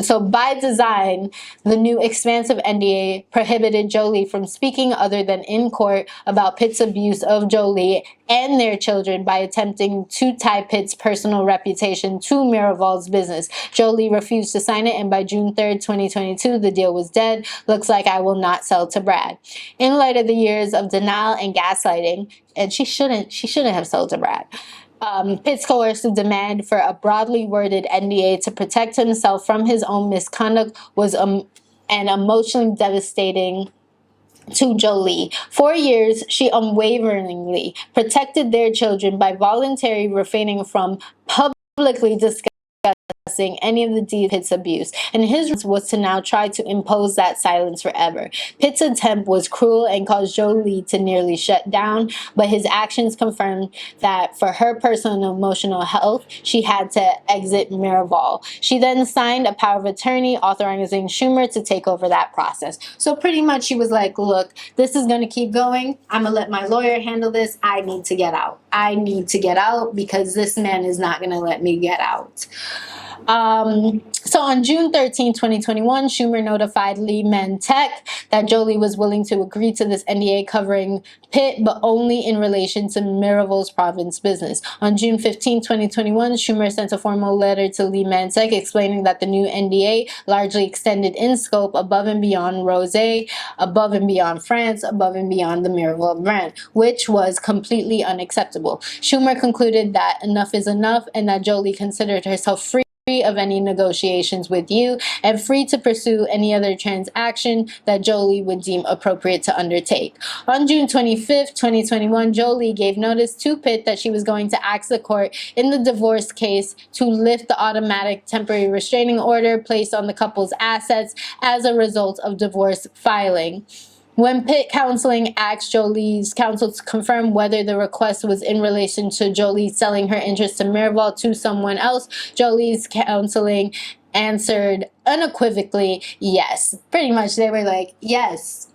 So by design, the new expansive NDA prohibited Jolie from speaking other than in court about Pitt's abuse of Jolie and their children by attempting to tie Pitt's personal reputation to Miraval's business. Jolie refused to sign it, and by June 3rd, 2022, the deal was dead. Looks like I will not sell to Brad. In light of the years of denial and gaslighting, and she shouldn't have sold to Brad. Pitt's coercive demand for a broadly worded NDA to protect himself from his own misconduct was an emotionally devastating to Jolie. For years, she unwaveringly protected their children by voluntarily refraining from publicly discussing any of the Pitt's abuse, and his response was to now try to impose that silence forever. Pitt's attempt was cruel and caused Jolie to nearly shut down, but his actions confirmed that for her personal and emotional health, she had to exit Miraval. She then signed a power of attorney authorizing Schumer to take over that process. So pretty much she was like, look, this is going to keep going. I'm going to let my lawyer handle this. I need to get out. I need to get out because this man is not going to let me get out. So on June 13, 2021, Schumer notified 𝐒𝘦𝘴𝘏 that Jolie was willing to agree to this NDA covering Pitt, but only in relation to Miraval's province business. On June 15, 2021, Schumer sent a formal letter to 𝐒𝘦𝘴𝘏 explaining that the new NDA largely extended in scope above and beyond Rosé, above and beyond France, above and beyond the Miraval brand, which was completely unacceptable. Schumer concluded that enough is enough and that Jolie considered herself free of any negotiations with you and free to pursue any other transaction that Jolie would deem appropriate to undertake. On June 25th, 2021, Jolie gave notice to Pitt that she was going to ask the court in the divorce case to lift the automatic temporary restraining order placed on the couple's assets as a result of divorce filing. When Pitt counseling asked Jolie's counsel to confirm whether the request was in relation to Jolie selling her interest in Miraval to someone else, Jolie's counseling answered unequivocally yes. Pretty much they were like, yes,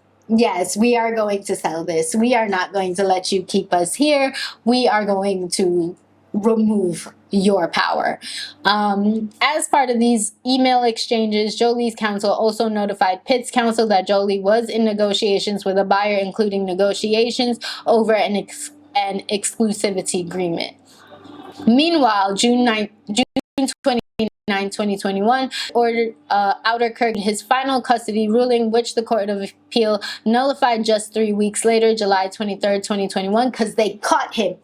we are going to sell this. We are not going to let you keep us here. We are going to remove your power. As part of these email exchanges, Jolie's counsel also notified Pitt's counsel that Jolie was in negotiations with a buyer, including negotiations over an exclusivity agreement. Meanwhile, June 29, 2021, ordered 𝘬𝘬𝘚 his final custody ruling, which the Court of Appeal nullified just 3 weeks later, July 23rd, 2021, because they caught him.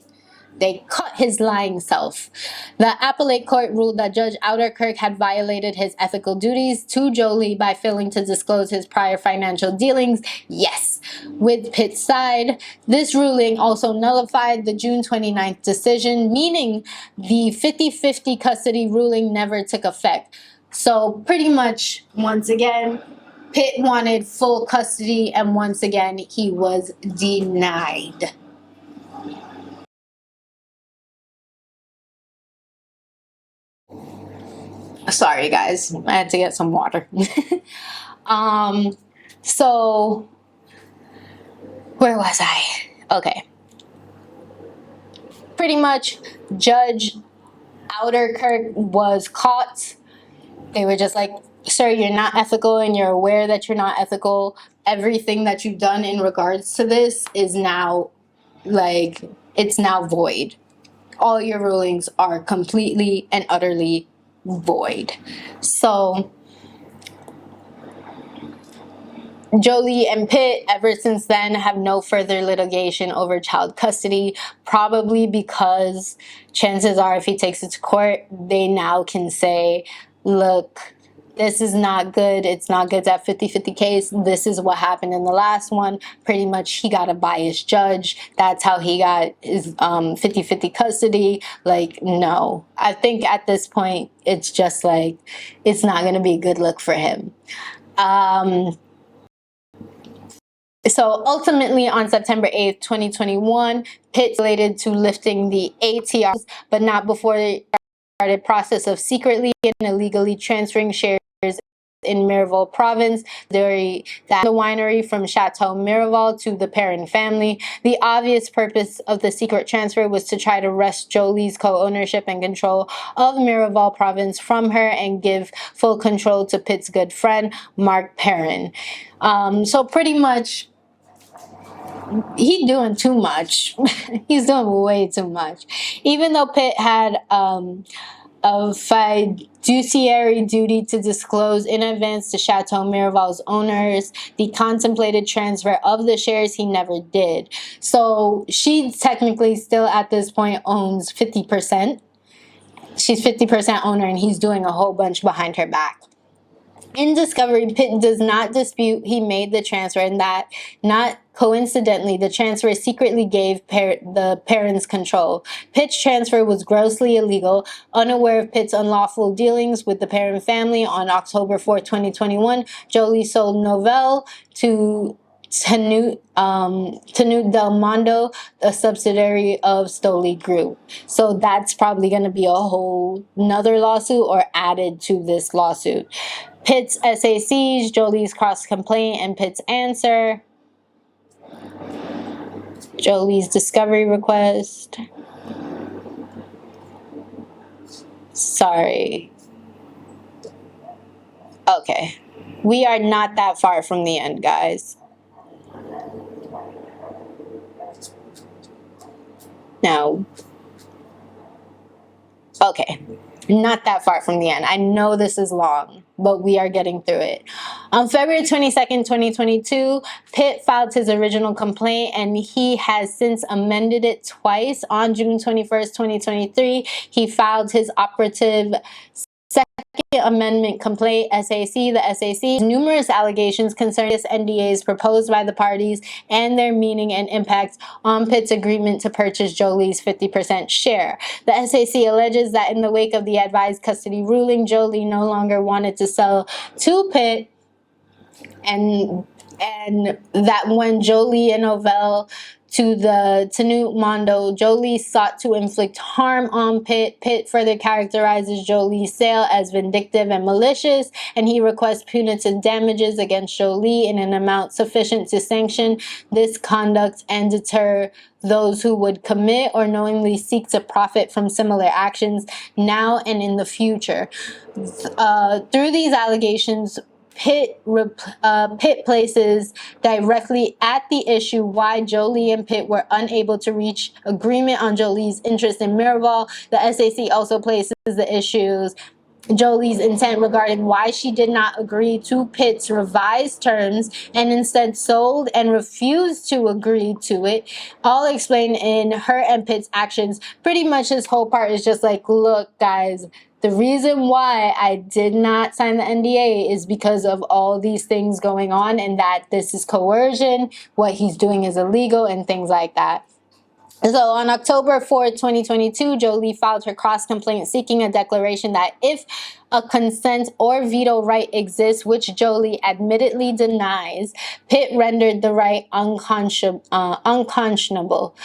They caught his lying self. The appellate court ruled that Judge 𝘬𝘬𝘚 had violated his ethical duties to Jolie by failing to disclose his prior financial dealings. Yes, with Pitt's side. This ruling also nullified the June 29th decision, meaning the 50-50 custody ruling never took effect. So pretty much, once again, Pitt wanted full custody, and once again, he was denied. Sorry, guys. I had to get some water. So, where was I? Okay. Pretty much, Judge 𝘬𝘬𝘚 was caught. They were just like, sir, you're not ethical, and you're aware that you're not ethical. Everything that you've done in regards to this is now, like, it's now void. All your rulings are completely and utterly void. So Jolie and Pitt, ever since then, have no further litigation over child custody, probably because chances are if he takes it to court, they now can say, look, this is not good. It's not good to have 50-50 case. This is what happened in the last one. Pretty much he got a biased judge. That's how he got his 50-50 custody. Like, no. I think at this point, it's just like, it's not going to be a good look for him. So ultimately on September 8th, 2021, Pitt related to lifting the ATR, but not before they started process of secretly and illegally transferring shares in 𝘬𝑃 province, the winery from Chateau Miraval to the parent family. The obvious purpose of the secret transfer was to try to wrest Jolie's co-ownership and control of Miraval province from her and give full control to Pitt's good friend, Mark Perrin. So pretty much, he's doing too much. He's doing way too much. Even though Pitt had a fiduciary duty to disclose in advance to Chateau Miraval's owners the contemplated transfer of the shares, he never did. So she technically still at this point owns 50%. She's 50% owner and he's doing a whole bunch behind her back. In discovery, Pitt does not dispute he made the transfer and that, not coincidentally, the transfer secretly gave the parents control. Pitt's transfer was grossly illegal. Unaware of Pitt's unlawful dealings with the parent family, on October 4, 2021, Jolie sold Nouvelle to 𝘦𝘢𝘐𝑚𝐥, a subsidiary of 𝘦𝘠ole Group. So that's probably going to be a whole another lawsuit or added to this lawsuit. Pitt's SACs, Jolie's cross-complaint, and Pitt's answer. Jolie's discovery request. Sorry. Okay. We are not that far from the end, guys. Now, okay, not that far from the end. I know this is long, but we are getting through it. On February 22nd, 2022, Pitt filed his original complaint and he has since amended it twice. On June 21st, 2023, he filed his operative Second Amendment complaint, SAC. The SAC numerous allegations concerning this NDAs proposed by the parties and their meaning and impact on Pitt's agreement to purchase Jolie's 50% share. The SAC alleges that in the wake of the advised custody ruling, Jolie no longer wanted to sell to Pitt, and that when Jolie and Nouvelle to the 𝘦𝘢𝘍𝑒, Jolie sought to inflict harm on Pitt. Pitt further characterizes Jolie's sale as vindictive and malicious, and he requests punitive damages against Jolie in an amount sufficient to sanction this conduct and deter those who would commit or knowingly seek to profit from similar actions now and in the future. Through these allegations, Pitt places directly at the issue why Jolie and Pitt were unable to reach agreement on Jolie's interest in Miraval. The SAC also places the issues Jolie's intent regarding why she did not agree to Pitt's revised terms and instead sold and refused to agree to it, all explained in her and Pitt's actions. Pretty much this whole part is just like, look guys, the reason why I did not sign the NDA is because of all these things going on and that this is coercion, what he's doing is illegal and things like that. So on October 4th, 2022, Jolie filed her cross-complaint seeking a declaration that if a consent or veto right exists, which Jolie admittedly denies, Pitt rendered the right unconscionable,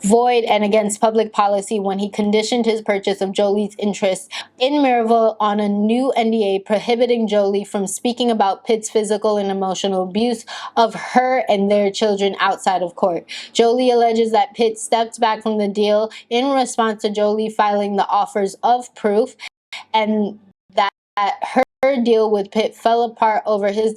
void, and against public policy when he conditioned his purchase of Jolie's interests in Miraval on a new NDA prohibiting Jolie from speaking about Pitt's physical and emotional abuse of her and their children outside of court. Jolie alleges that Pitt stepped back from the deal in response to Jolie filing the offers of proof, and that her deal with Pitt fell apart over his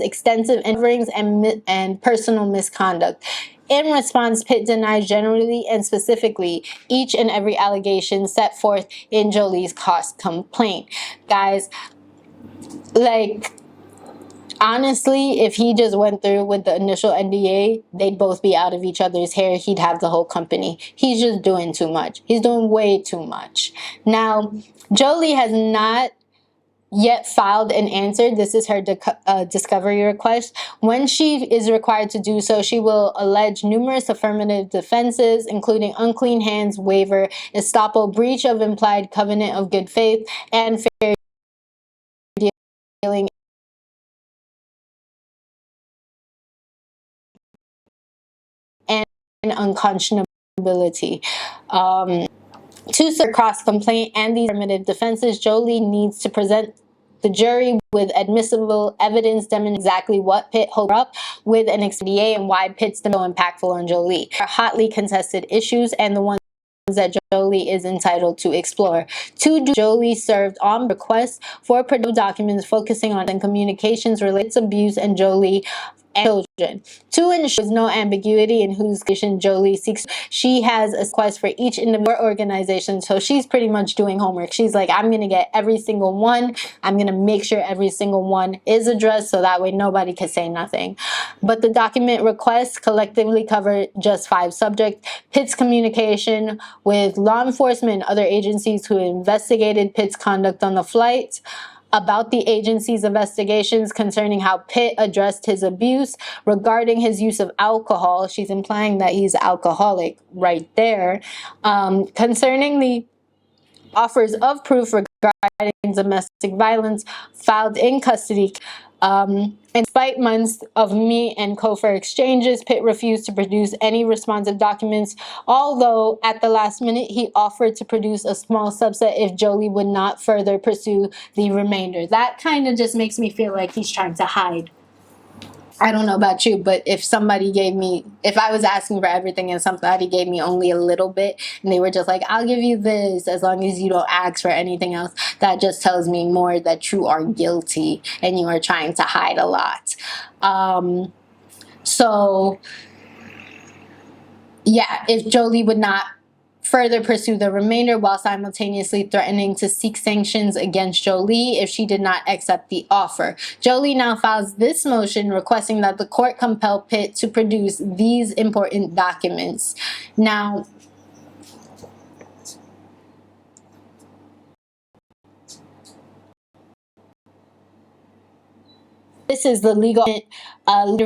extensive coverings and personal misconduct. In response, Pitt denies generally and specifically each and every allegation set forth in Jolie's cross complaint. Guys, like, honestly, if he just went through with the initial NDA, they'd both be out of each other's hair. He'd have the whole company. He's just doing too much. He's doing way too much. Now, Jolie has not yet filed and answered. This is her discovery request. When she is required to do so, she will allege numerous affirmative defenses, including unclean hands, waiver, estoppel, breach of implied covenant of good faith, and fair dealing and unconscionability. To serve cross-complaint and these affirmative defenses, Jolie needs to present the jury with admissible evidence demonstrating exactly what Pitt hoped up with an NDA and why Pitt's so impactful on Jolie. Are hotly contested issues and the ones that Jolie is entitled to explore. Jolie served on requests for production documents focusing on communications related to abuse and Jolie and children. To ensure no ambiguity in whose condition Jolie seeks, she has a request for each individual organization. So she's pretty much doing homework. She's like, I'm going to get every single one. I'm going to make sure every single one is addressed so that way nobody can say nothing. But the document requests collectively cover just 5 subjects: Pitt's communication with law enforcement and other agencies who investigated Pitt's conduct on the flight, about the agency's investigations concerning how Pitt addressed his abuse, regarding his use of alcohol. She's implying that he's alcoholic right there. Concerning the offers of proof regarding domestic violence filed in custody. In spite months of meet and confer exchanges, Pitt refused to produce any responsive documents, although at the last minute he offered to produce a small subset if Jolie would not further pursue the remainder. That kind of just makes me feel like he's trying to hide. I don't know about you, but if I was asking for everything and somebody gave me only a little bit and they were just like, I'll give you this as long as you don't ask for anything else, that just tells me more that you are guilty and you are trying to hide a lot. So yeah, if Jolie would not further pursue the remainder while simultaneously threatening to seek sanctions against Jolie if she did not accept the offer. Jolie now files this motion requesting that the court compel Pitt to produce these important documents. Now, this is the legal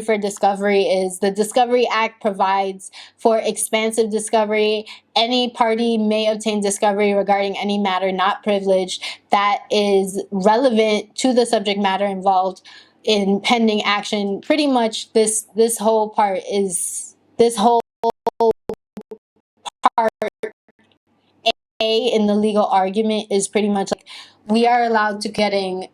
for discovery. Is the Discovery Act provides for expansive discovery. Any party may obtain discovery regarding any matter not privileged that is relevant to the subject matter involved in pending action. Pretty much this whole part A in the legal argument is pretty much like we are allowed to getting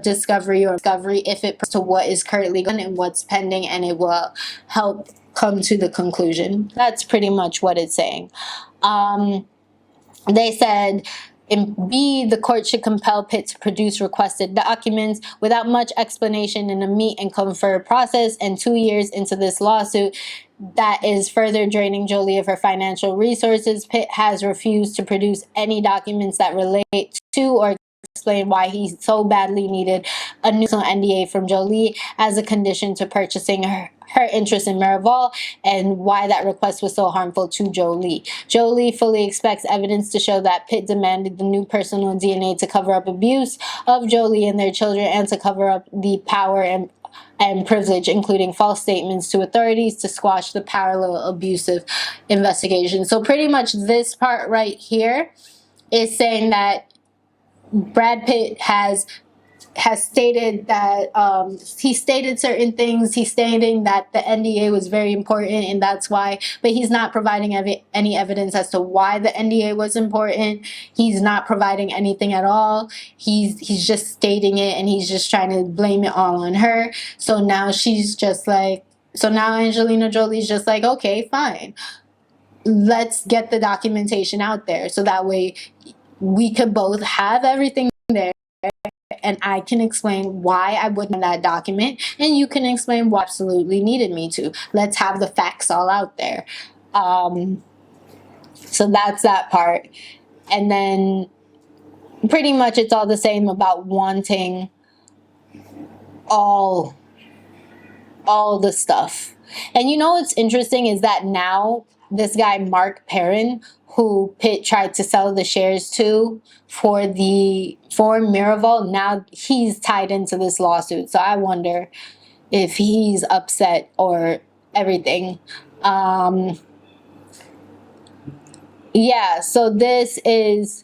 discovery if it to what is currently going and what's pending, and it will help come to the conclusion. That's pretty much what it's saying. They said in B, the court should compel Pitt to produce requested documents without much explanation in a meet and confer process, and 2 years into this lawsuit that is further draining Jolie of her financial resources, Pitt has refused to produce any documents that relate to or explain why he so badly needed a new NDA from Jolie as a condition to purchasing her interest in Miraval, and why that request was so harmful to Jolie. Jolie fully expects evidence to show that Pitt demanded the new personal DNA to cover up abuse of Jolie and their children and to cover up the power and privilege, including false statements to authorities to squash the parallel abusive investigation. So pretty much this part right here is saying that Brad Pitt has stated that he stated certain things. He's stating that the NDA was very important and that's why, but he's not providing any evidence as to why the NDA was important. He's not providing anything at all. He's just stating it and he's just trying to blame it all on her. So now she's just like, so now Angelina Jolie's just like, okay, fine. Let's get the documentation out there so that way we could both have everything there, and I can explain why I wouldn't have that document, and you can explain what absolutely needed me to. Let's have the facts all out there. So that's that part. And then pretty much it's all the same about wanting all the stuff. And you know what's interesting is that now this guy, Mark Perrin, who Pitt tried to sell the shares to for 𝘰𝘋𝗺, now he's tied into this lawsuit. So I wonder if he's upset or everything. Yeah, so this is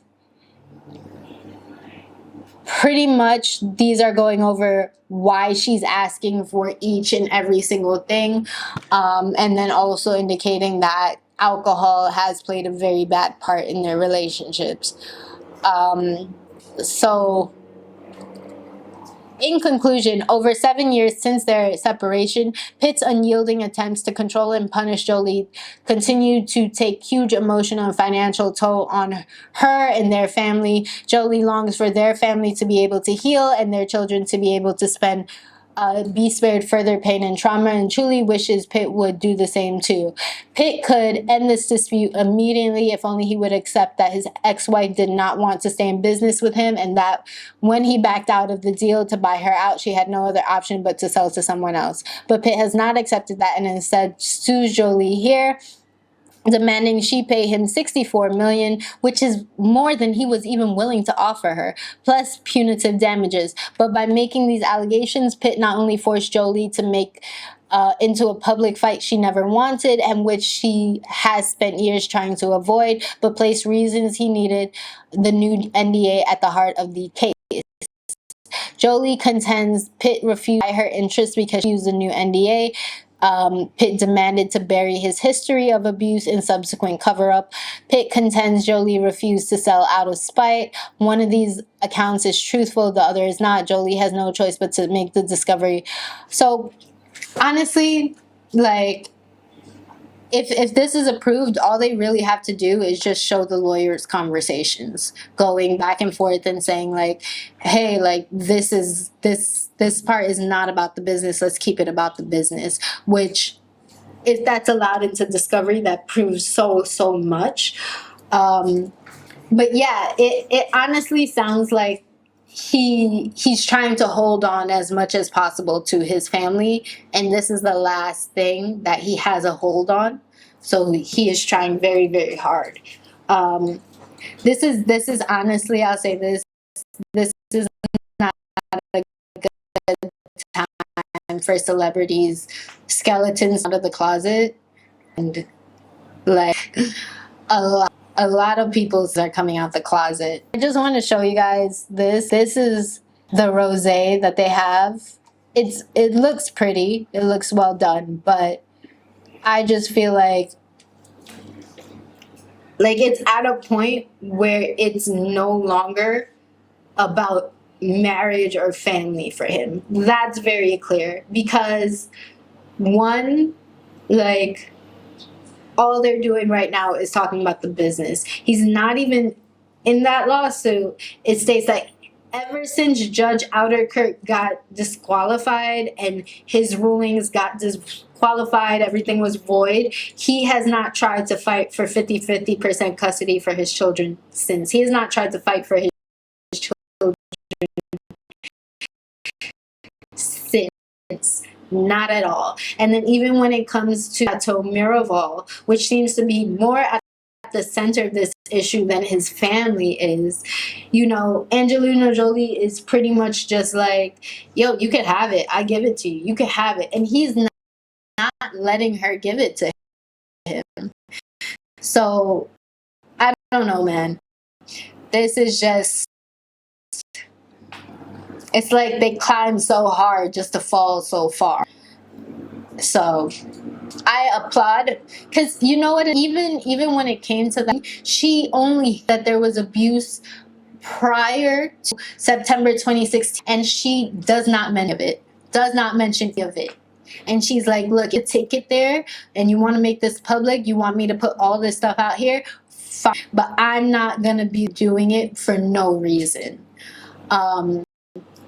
pretty much, these are going over why she's asking for each and every single thing, and then also indicating that alcohol has played a very bad part in their relationships. So in conclusion, over 7 years since their separation, Pitt's unyielding attempts to control and punish Jolie continue to take huge emotional and financial toll on her and their family. Jolie longs for their family to be able to heal and their children to be able to be spared further pain and trauma, and truly wishes Pitt would do the same too. Pitt could end this dispute immediately if only he would accept that his ex-wife did not want to stay in business with him, and that when he backed out of the deal to buy her out, she had no other option but to sell to someone else. But Pitt has not accepted that and instead sues Jolie here, demanding she pay him $64 million, which is more than he was even willing to offer her, plus punitive damages. But by making these allegations, Pitt not only forced Jolie to make into a public fight she never wanted and which she has spent years trying to avoid, but placed reasons he needed the new NDA at the heart of the case. Jolie contends Pitt refused her interest because she used the new NDA. Pitt demanded to bury his history of abuse and subsequent cover-up. Pitt contends Jolie refused to sell out of spite. One of these accounts is truthful, the other is not. Jolie has no choice but to make the discovery. So, honestly, like, if this is approved, all they really have to do is just show the lawyers' conversations going back and forth and saying, like, hey, like, this part is not about the business, let's keep it about the business, which, if that's allowed into discovery, that proves so much. But yeah, it honestly sounds like he's trying to hold on as much as possible to his family, and this is the last thing that he has a hold on. So he is trying very, very hard. This is honestly, I'll say this is not a good time for celebrities' skeletons out of the closet, and like a lot of people are coming out the closet. I just want to show you guys this. This is the rosé that they have. It looks pretty. It looks well done, but I just feel like it's at a point where it's no longer about marriage or family for him. That's very clear, because one, like, all they're doing right now is talking about the business. He's not even in that lawsuit. It states that ever since Judge Outerkirk got disqualified and his rulings got disqualified, everything was void, he has not tried to fight for 50% custody for his children since. He has not tried to fight for his children since. Not at all. And then even when it comes to 𝘰𝘋𝗺, which seems to be more at the center of this issue than his family is, you know, Angelina Jolie is pretty much just like, yo, you could have it. I give it to you. You could have it. And he's not letting her give it to him. So, I don't know, man. This is just, it's like they climb so hard just to fall so far. So I applaud, because you know what, even when it came to that, she only that there was abuse prior to September 2016, and she does not mention any of it. And she's like, look, you take it there and you want to make this public, you want me to put all this stuff out here, fine, but I'm not gonna be doing it for no reason.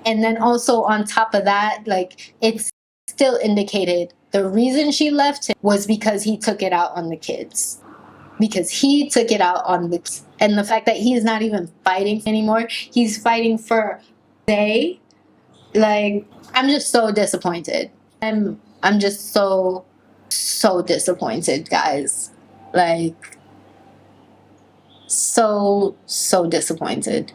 And then also on top of that, like, it's still indicated the reason she left him was because he took it out on the kids. Because he took it out on the kids. And the fact that he's not even fighting anymore, he's fighting for they, like, I'm just so disappointed. I'm just so disappointed, guys. Like, so disappointed.